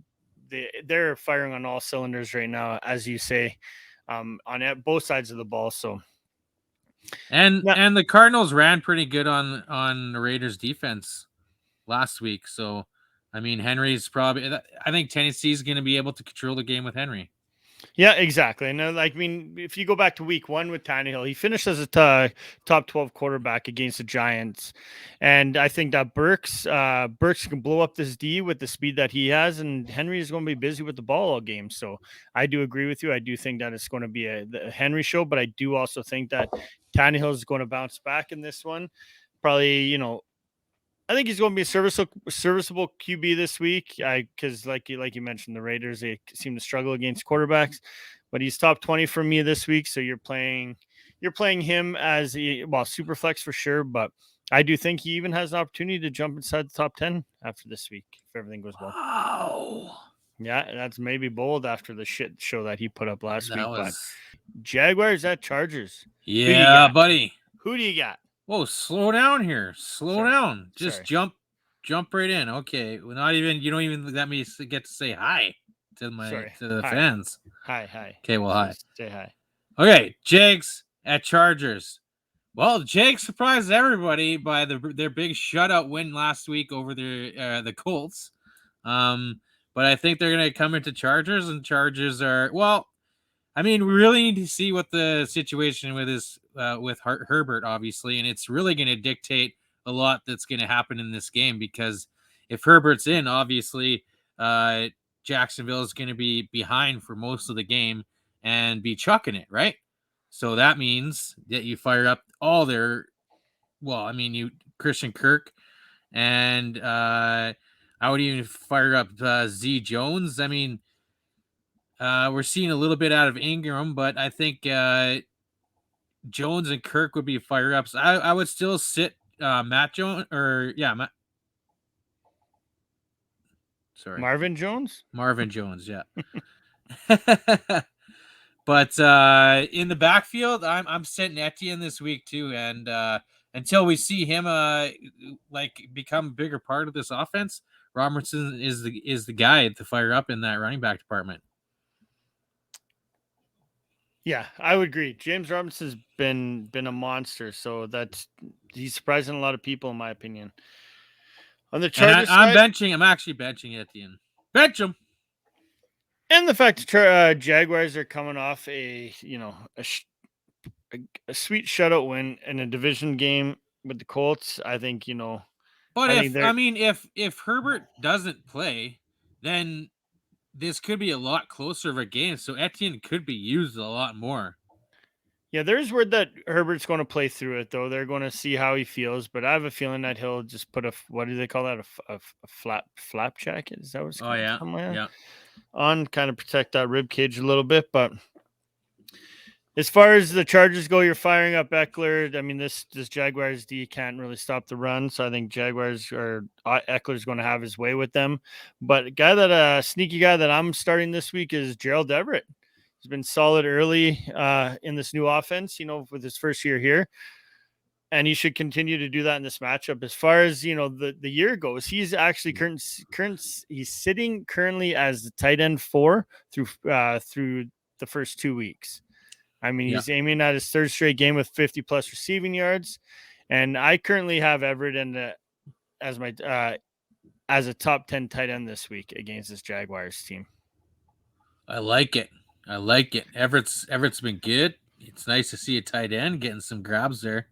S2: firing on all cylinders right now, as you say. On both sides of the ball. So,
S3: and the Cardinals ran pretty good on the Raiders defense last week. So, I mean, Henry's probably. I think Tennessee's going to be able to control the game with Henry.
S2: Yeah, exactly. And I mean, if you go back to week 1 with Tannehill, he finished as a top 12 quarterback against the Giants. And I think that Burks can blow up this D with the speed that he has, and Henry is going to be busy with the ball all game. So I do agree with you. I do think that it's going to be a Henry show, but I do also think that Tannehill is going to bounce back in this one. Probably, I think he's going to be a serviceable QB this week. Because like you mentioned, the Raiders, they seem to struggle against quarterbacks, but he's top 20 for me this week. So you're playing him as super flex for sure. But I do think he even has an opportunity to jump inside the top 10 after this week if everything goes well.
S3: Wow.
S2: Yeah, that's maybe bold after the shit show that he put up last week. But Jaguars at Chargers.
S3: Yeah, buddy.
S2: Who do you got?
S3: Whoa, slow down here. Slow down. Just jump right in. Okay. You don't even let me get to say hi to the fans.
S2: Hi.
S3: Okay, well, hi.
S2: Say hi.
S3: Okay, Jags at Chargers. Well, the Jags surprised everybody by their big shutout win last week over the Colts. But I think they're going to come into Chargers, and Chargers are, well, I mean, we really need to see what the situation with Herbert, obviously, and it's really going to dictate a lot that's going to happen in this game, because if Herbert's in, obviously, Jacksonville is going to be behind for most of the game and be chucking it, right? So that means that you fire up all Christian Kirk, and I would even fire up Z Jones. I mean, we're seeing a little bit out of Ingram, but I think Jones and Kirk would be fire ups. I would still sit Matt Jones
S2: Marvin Jones,
S3: yeah. But in the backfield, I'm sitting Etienne this week too, and until we see him become a bigger part of this offense, Robertson is the guy to fire up in that running back department.
S2: Yeah, I would agree. James Robinson's been a monster, so he's surprising a lot of people, in my opinion. On the Chargers side,
S3: I'm actually benching Etienne. Bench him.
S2: And the fact that Jaguars are coming off a sweet shutout win in a division game with the Colts, I think,
S3: But if Herbert doesn't play, then this could be a lot closer of a game, so Etienne could be used a lot more.
S2: Yeah, there's word that Herbert's going to play through it, though. They're going to see how he feels, but I have a feeling that he'll just put what do they call that? A flap jacket? Is that what it's called?
S3: Oh, yeah. Yeah.
S2: On, kind of protect that rib cage a little bit. But as far as the Chargers go, you're firing up Eckler. I mean, this Jaguars D can't really stop the run, so I think Eckler's going to have his way with them. But sneaky guy that I'm starting this week is Gerald Everett. He's been solid early in this new offense, with his first year here. and he should continue to do that in this matchup. As far as the year goes, he's actually he's sitting currently as the tight end 4 through the first 2 weeks. I mean, he's aiming at his third straight game with 50 plus receiving yards, and I currently have Everett as my as a top 10 tight end this week against this Jaguars team.
S3: I like it. Everett's been good. It's nice to see a tight end getting some grabs there.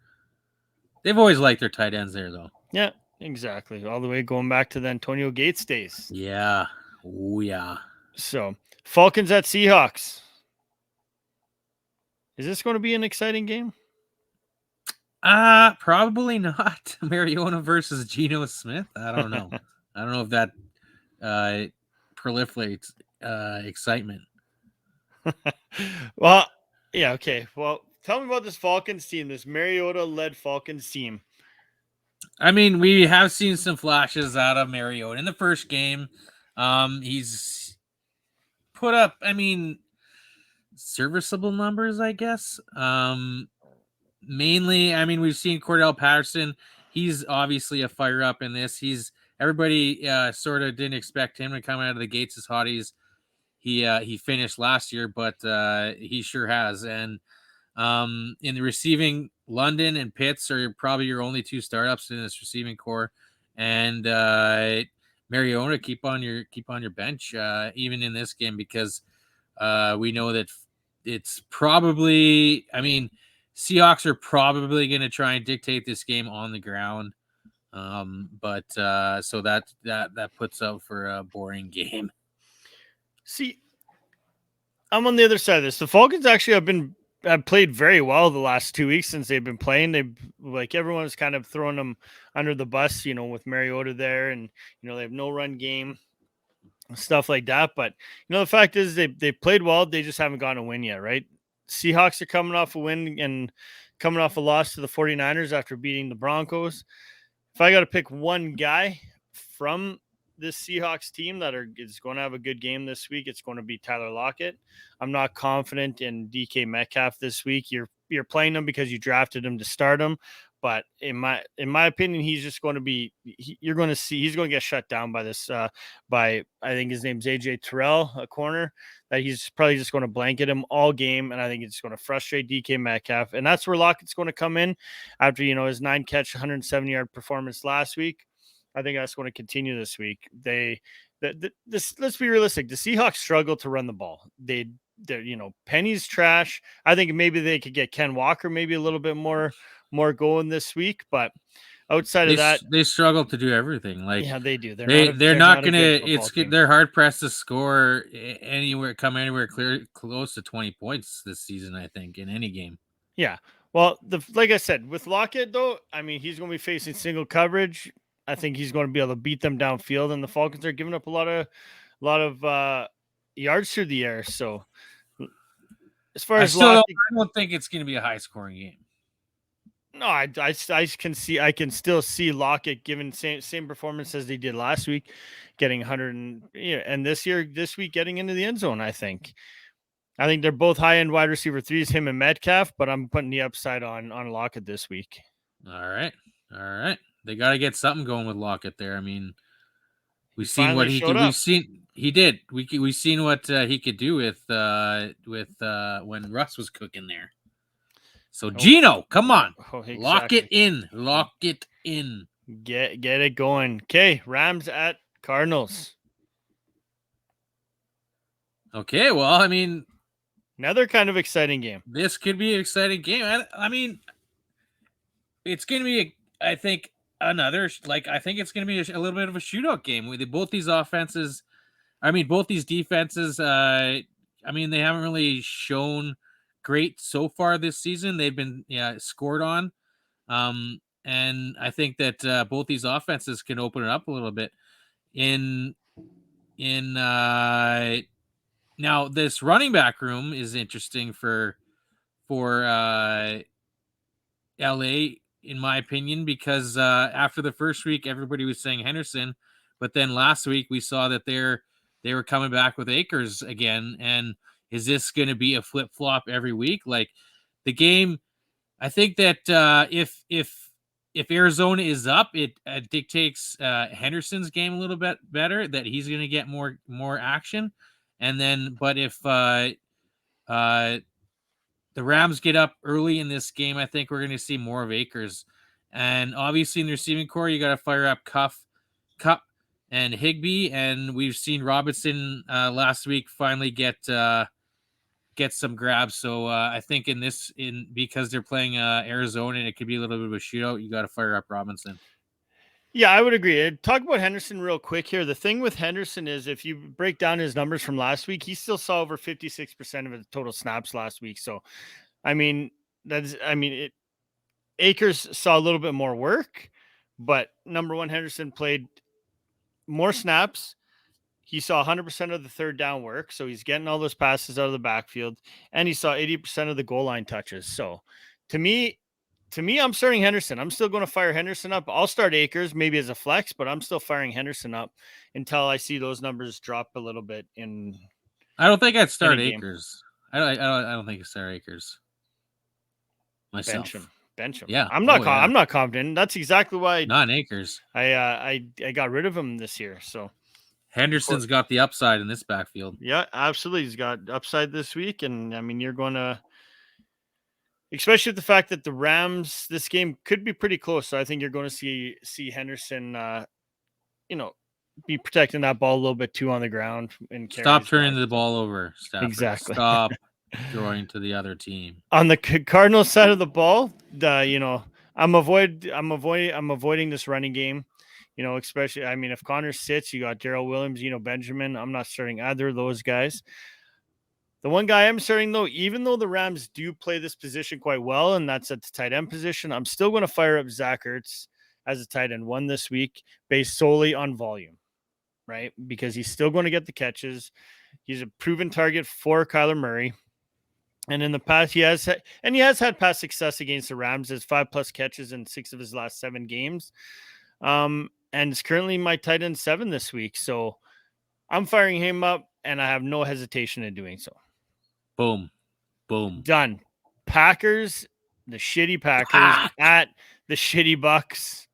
S3: They've always liked their tight ends there, though.
S2: Yeah, exactly. All the way going back to the Antonio Gates days.
S3: Yeah. Oh, yeah.
S2: So, Falcons at Seahawks. Is this going to be an exciting game?
S3: Probably not. Mariota versus Geno Smith. I don't know. I don't know if that proliferates excitement.
S2: Well, yeah, okay. Well, tell me about this Falcons team, this Mariota-led Falcons team.
S3: I mean, we have seen some flashes out of Mariota in the first game. He's put up, serviceable numbers, I guess. Mainly, we've seen Cordell Patterson. He's obviously a fire up in this. Everybody sort of didn't expect him to come out of the gates as hot as he finished last year, but he sure has. And in the receiving, London and Pitts are probably your only 2 startups in this receiving core. And Mariota, keep on your bench even in this game, because we know that it's probably, Seahawks are probably going to try and dictate this game on the ground. But so that puts up for a boring game.
S2: See, I'm on the other side of this. The Falcons actually have played very well the last 2 weeks since they've been playing. Everyone's kind of throwing them under the bus, with Mariota there, and they have no run game, stuff like that. But the fact is they played well. They just haven't gotten a win yet, right? Seahawks are coming off a win and coming off a loss to the 49ers after beating the Broncos. If I got to pick one guy from this Seahawks team that is going to have a good game this week, it's going to be Tyler Lockett. I'm not confident in DK Metcalf this week. You're playing him because you drafted him to start him, but in my opinion, he's just going to be. You're going to see he's going to get shut down by this. I think his name's AJ Terrell, a corner, that he's probably just going to blanket him all game, and I think it's going to frustrate DK Metcalf, and that's where Lockett's going to come in after his 9-catch, 170-yard performance last week. I think that's going to continue this week. Let's be realistic. The Seahawks struggle to run the ball. They're Penny's trash. I think maybe they could get Ken Walker maybe a little bit more going this week, but outside of that,
S3: they struggle to do everything. Yeah,
S2: they do.
S3: They're not gonna. They're hard pressed to score anywhere close to 20 points this season, I think, in any game.
S2: Yeah. Well, like I said, with Lockett though, he's going to be facing single coverage. I think he's going to be able to beat them downfield, and the Falcons are giving up a lot of yards through the air. So, as far as
S3: I don't think it's going to be a high scoring game.
S2: No, I can still see Lockett giving same performance as they did last week, getting 100 and this week getting into the end zone. I think they're both high end wide receiver 3s, him and Metcalf, but I'm putting the upside on Lockett this week.
S3: All right. They got to get something going with Lockett there. We've seen what he could. We've seen he did. We've seen what he could do with when Russ was cooking there. So Gino, come on, exactly. Lock it in.
S2: Get it going. Okay, Rams at Cardinals.
S3: Okay, well,
S2: another kind of exciting game.
S3: This could be an exciting game. It's going to be, I think it's going to be a little bit of a shootout game with both these offenses. Both these defenses. They haven't really shown great so far this season. They've been scored on, and I think that both these offenses can open it up a little bit. Now this running back room is interesting for LA, in my opinion, because after the first week everybody was saying Henderson, but then last week we saw that they were coming back with Akers again. And is this going to be a flip-flop every week? Like, the game I think that if Arizona is up, it dictates Henderson's game a little bit better, that he's going to get more action. And then, but if the Rams get up early in this game, I think we're going to see more of Akers. And obviously in the receiving core, you got to fire up Cup and Higbee. And we've seen Robinson last week finally get some grabs. So I think because they're playing Arizona and it could be a little bit of a shootout, you got to fire up Robinson.
S2: Yeah, I would agree. Talk about Henderson real quick here. The thing with Henderson is if you break down his numbers from last week, he still saw over 56% of his total snaps last week. So, Akers saw a little bit more work, but number one, Henderson played more snaps. He saw 100% of the third down work. So he's getting all those passes out of the backfield, and he saw 80% of the goal line touches. So to me, I'm starting Henderson. I'm still going to fire Henderson up. I'll start Akers maybe as a flex, but I'm still firing Henderson up until I see those numbers drop a little bit.
S3: I don't think I'd start Akers. I don't think I'd start Akers myself.
S2: Bench him.
S3: Yeah,
S2: I'm not confident. That's exactly why
S3: not Akers.
S2: I got rid of him this year. So
S3: Henderson's got the upside in this backfield.
S2: Yeah, absolutely. He's got upside this week, and you're going to. Especially with the fact that the Rams, this game could be pretty close. So I think you're going to see Henderson, be protecting that ball a little bit too on the ground. And
S3: stop turning the ball over. Stafford.
S2: Exactly.
S3: Stop throwing to the other team.
S2: On the Cardinals side of the ball, I'm avoiding this running game. Especially, if Connor sits, you got Darrell Williams, Benjamin. I'm not starting either of those guys. The one guy I'm starting, though, even though the Rams do play this position quite well, and that's at the tight end position, I'm still going to fire up Zach Ertz as a tight end one this week based solely on volume, right? Because he's still going to get the catches. He's a proven target for Kyler Murray. And in the past, he has had past success against the Rams. Has 5+ catches in 6 of his last 7 games. And it's currently my tight end 7 this week. So I'm firing him up, and I have no hesitation in doing so.
S3: Boom. Boom.
S2: Done. Packers, the shitty Packers at the shitty Bucks.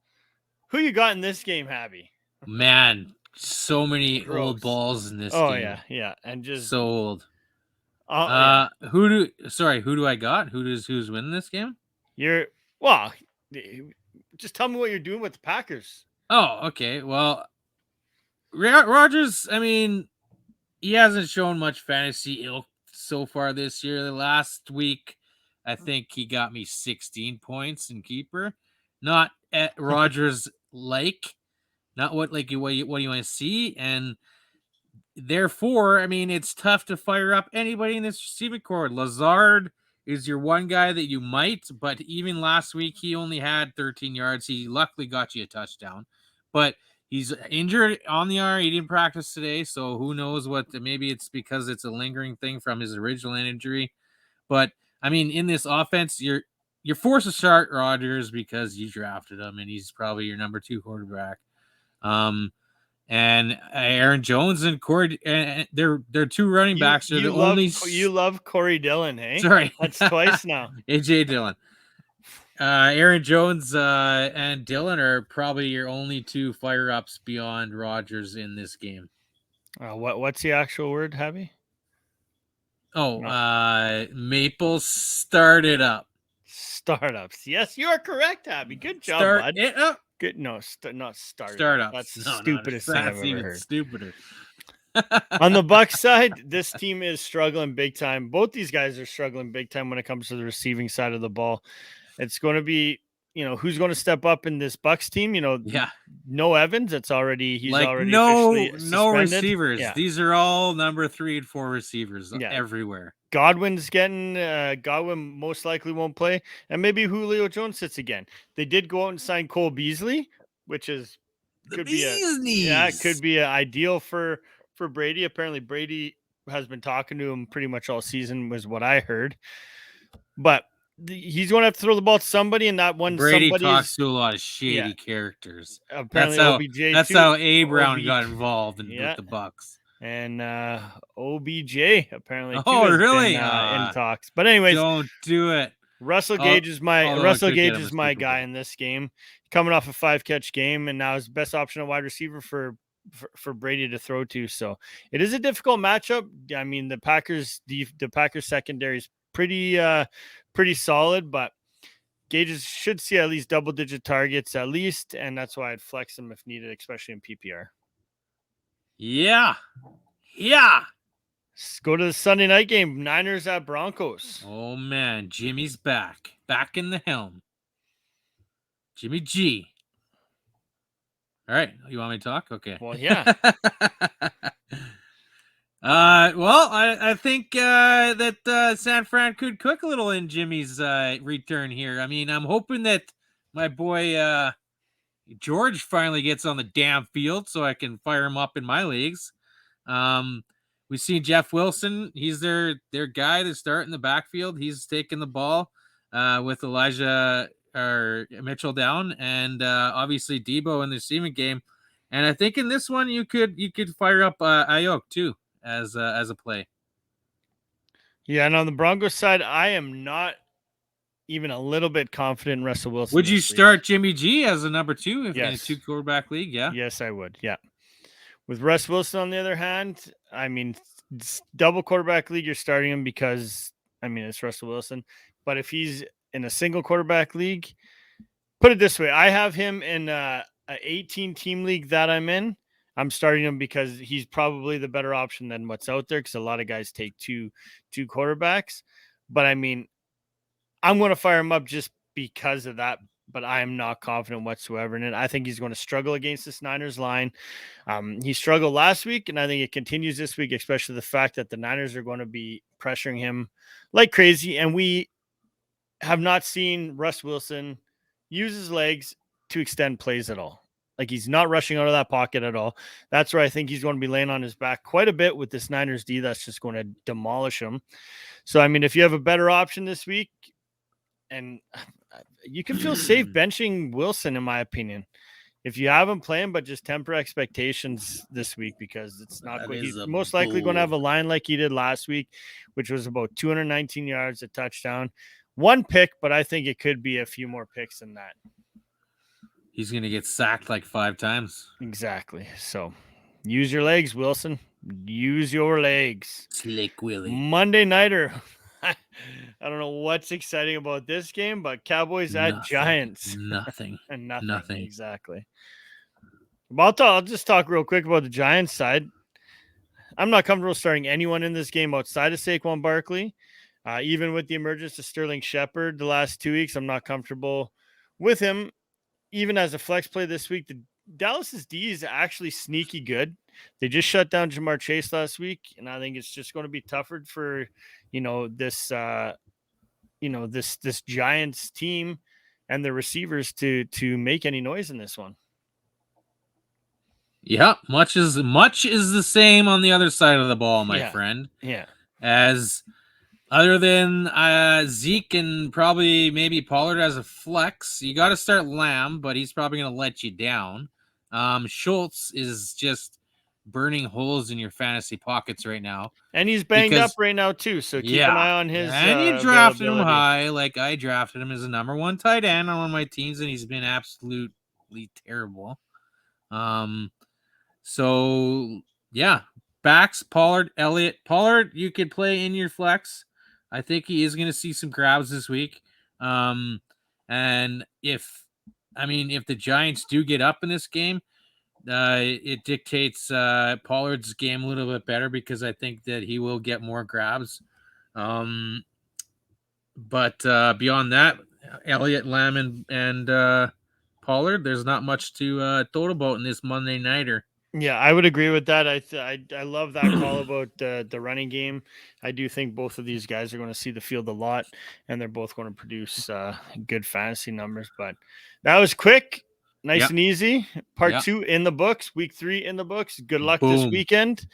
S2: Who you got in this game, Habby?
S3: Man, so many old balls in this game.
S2: Oh, yeah. And just
S3: so old.
S2: Yeah.
S3: Who do I got? Who's winning this game?
S2: Just tell me what you're doing with the Packers.
S3: Oh, okay. Well, Rodgers, he hasn't shown much fantasy ilk so far this year. The last week, I think he got me 16 points in keeper. Not at Rodgers not what you want to see, and therefore, it's tough to fire up anybody in this receiving core. Lazard is your one guy that you might, but even last week he only had 13 yards. He luckily got you a touchdown, but he's injured on the IR. He didn't practice today, so who knows what? Maybe it's because it's a lingering thing from his original injury. But in this offense, you're forced to start Rodgers because you drafted him, and he's probably your number 2 quarterback. And Aaron Jones and Corey, they're 2 running backs.
S2: You love Corey Dillon, hey?
S3: Sorry,
S2: that's twice now.
S3: AJ Dillon. Aaron Jones and Dillon are probably your only 2 fire-ups beyond Rodgers in this game.
S2: What's the actual word, Habby?
S3: Maple started up.
S2: Startups. Yes, you are correct, Habby. Good job, bud.
S3: It up.
S2: Good. No, not startups.
S3: Startups.
S2: That's the stupidest thing I've ever heard.
S3: Stupider.
S2: On the Bucs side, this team is struggling big time. Both these guys are struggling big time when it comes to the receiving side of the ball. It's going to be, who's going to step up in this Bucs team? No Evans. He's already officially suspended.
S3: No receivers.
S2: Yeah.
S3: These are all number 3 and 4 receivers everywhere.
S2: Godwin's getting Godwin most likely won't play, and maybe Julio Jones sits again. They did go out and sign Cole Beasley, which could be ideal for Brady. Apparently, Brady has been talking to him pretty much all season, was what I heard. But he's going to have to throw the ball to somebody, and that one
S3: Brady talks to a lot of shady characters.
S2: Apparently,
S3: that's how A. Brown got involved with the Bucs.
S2: And OBJ apparently
S3: really
S2: in talks. But anyways,
S3: don't do it.
S2: Russell Gage is my guy
S3: Bowl.
S2: in this game, coming off a 5-catch game, and now his best option at wide receiver for Brady to throw to. So it is a difficult matchup. I mean, the Packers secondary is pretty solid, but Gage should see at least double-digit targets at least, and that's why I'd flex him if needed, especially in PPR.
S3: Yeah.
S2: Let's go to the Sunday night game, Niners at Broncos.
S3: Oh, man. Jimmy's back in the helm. Jimmy G. All right. You want me to talk? Okay.
S2: Well, yeah.
S3: I think that San Fran could cook a little in Jimmy's return here. I mean, I'm hoping that my boy George finally gets on the damn field so I can fire him up in my leagues. We see Jeff Wilson. He's their guy to start in the backfield. He's taking the ball with Elijah or Mitchell down, and obviously Debo in the receiving game. And I think in this one you could fire up Ayuk too as a play.
S2: Yeah, and on the Broncos side, I am not even a little bit confident in Russell Wilson.
S3: Would you start Jimmy G as a number 2 if in a 2-quarterback league? Yeah.
S2: Yes, I would. Yeah. With Russ Wilson, on the other hand, I mean, double quarterback league, you're starting him because, I mean, it's Russell Wilson. But if he's in a single quarterback league, put it this way, I have him in an 18-team league that I'm in. I'm starting him because he's probably the better option than what's out there because a lot of guys take two quarterbacks. But, I mean, I'm going to fire him up just because of that, but I am not confident whatsoever in it. I think he's going to struggle against this Niners line. He struggled last week, and I think it continues this week, especially the fact that the Niners are going to be pressuring him like crazy. And we have not seen Russ Wilson use his legs to extend plays at all. Like, he's not rushing out of that pocket at all. That's where I think he's going to be laying on his back quite a bit with this Niners D that's just going to demolish him. So, I mean, if you have a better option this week, and you can feel safe benching Wilson, in my opinion. If you have him playing, but just temper expectations this week because it's not good. He's most likely going to have a line like he did last week, which was about 219 yards, a touchdown, 1 pick, but I think it could be a few more picks than that.
S3: He's going to get sacked like 5 times.
S2: Exactly. So use your legs, Wilson. Use your legs.
S3: Slick Willie.
S2: Monday nighter. I don't know what's exciting about this game, but Cowboys at Giants.
S3: Nothing.
S2: And nothing.
S3: Nothing.
S2: Exactly. I'll just talk real quick about the Giants side. I'm not comfortable starting anyone in this game outside of Saquon Barkley. Even with the emergence of Sterling Shepard the last 2 weeks, I'm not comfortable with him. Even as a flex play this week, the Dallas's D is actually sneaky good. They just shut down Jamar Chase last week, and I think it's just going to be tougher for, this Giants team and the receivers to make any noise in this one.
S3: Yeah, much is the same on the other side of the ball, my friend.
S2: Yeah.
S3: As other than Zeke and probably maybe Pollard as a flex, you got to start Lamb, but he's probably going to let you down. Schultz is just burning holes in your fantasy pockets right now. And he's banged up right now too, so keep an eye on his and you drafted him high, like I drafted him as a number 1 tight end on one of my teams, and he's been absolutely terrible. So yeah, backs, Pollard, Elliott. Pollard, you could play in your flex. I think he is going to see some grabs this week. And if the Giants do get up in this game, it dictates Pollard's game a little bit better because I think that he will get more grabs. But beyond that, Elliott, Lamb, and Pollard, there's not much to talk about in this Monday nighter.
S2: Yeah, I would agree with that. I love that call about the running game. I do think both of these guys are going to see the field a lot, and they're both going to produce good fantasy numbers. But that was quick, nice and easy. Part 2 in the books, week 3 in the books. Good luck this weekend.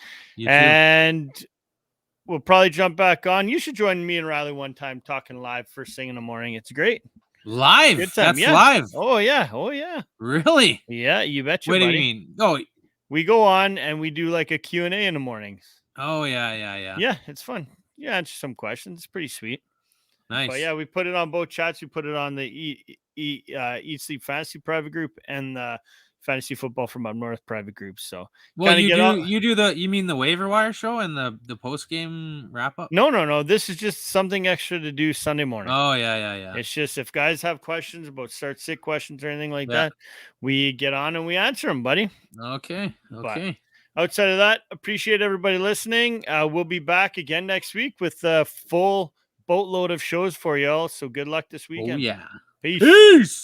S2: And we'll probably jump back on. You should join me and Riley one time talking live first thing in the morning. It's great.
S3: Live?
S2: Good time.
S3: That's live.
S2: Oh, yeah.
S3: Really?
S2: Yeah, you betcha,
S3: What
S2: buddy.
S3: do you mean? Oh,
S2: we go on and we do like a Q&A in the mornings.
S3: Oh, yeah.
S2: Yeah, it's fun. Yeah, answer some questions. It's pretty sweet.
S3: Nice.
S2: But yeah, we put it on both chats. We put it on the Eat Sleep Fantasy private group and the Fantasy Football from Up North private group. So
S3: Well,
S2: kinda
S3: you mean the waiver wire show and the post game wrap up?
S2: No. This is just something extra to do Sunday morning.
S3: Oh yeah.
S2: It's just if guys have questions about start sit questions or anything like
S3: Yeah.
S2: that, we get on and we answer them, buddy.
S3: Okay.
S2: Outside of that, appreciate everybody listening. We'll be back again next week with a full boatload of shows for y'all. So good luck this weekend.
S3: Oh yeah.
S2: Peace.
S3: Peace.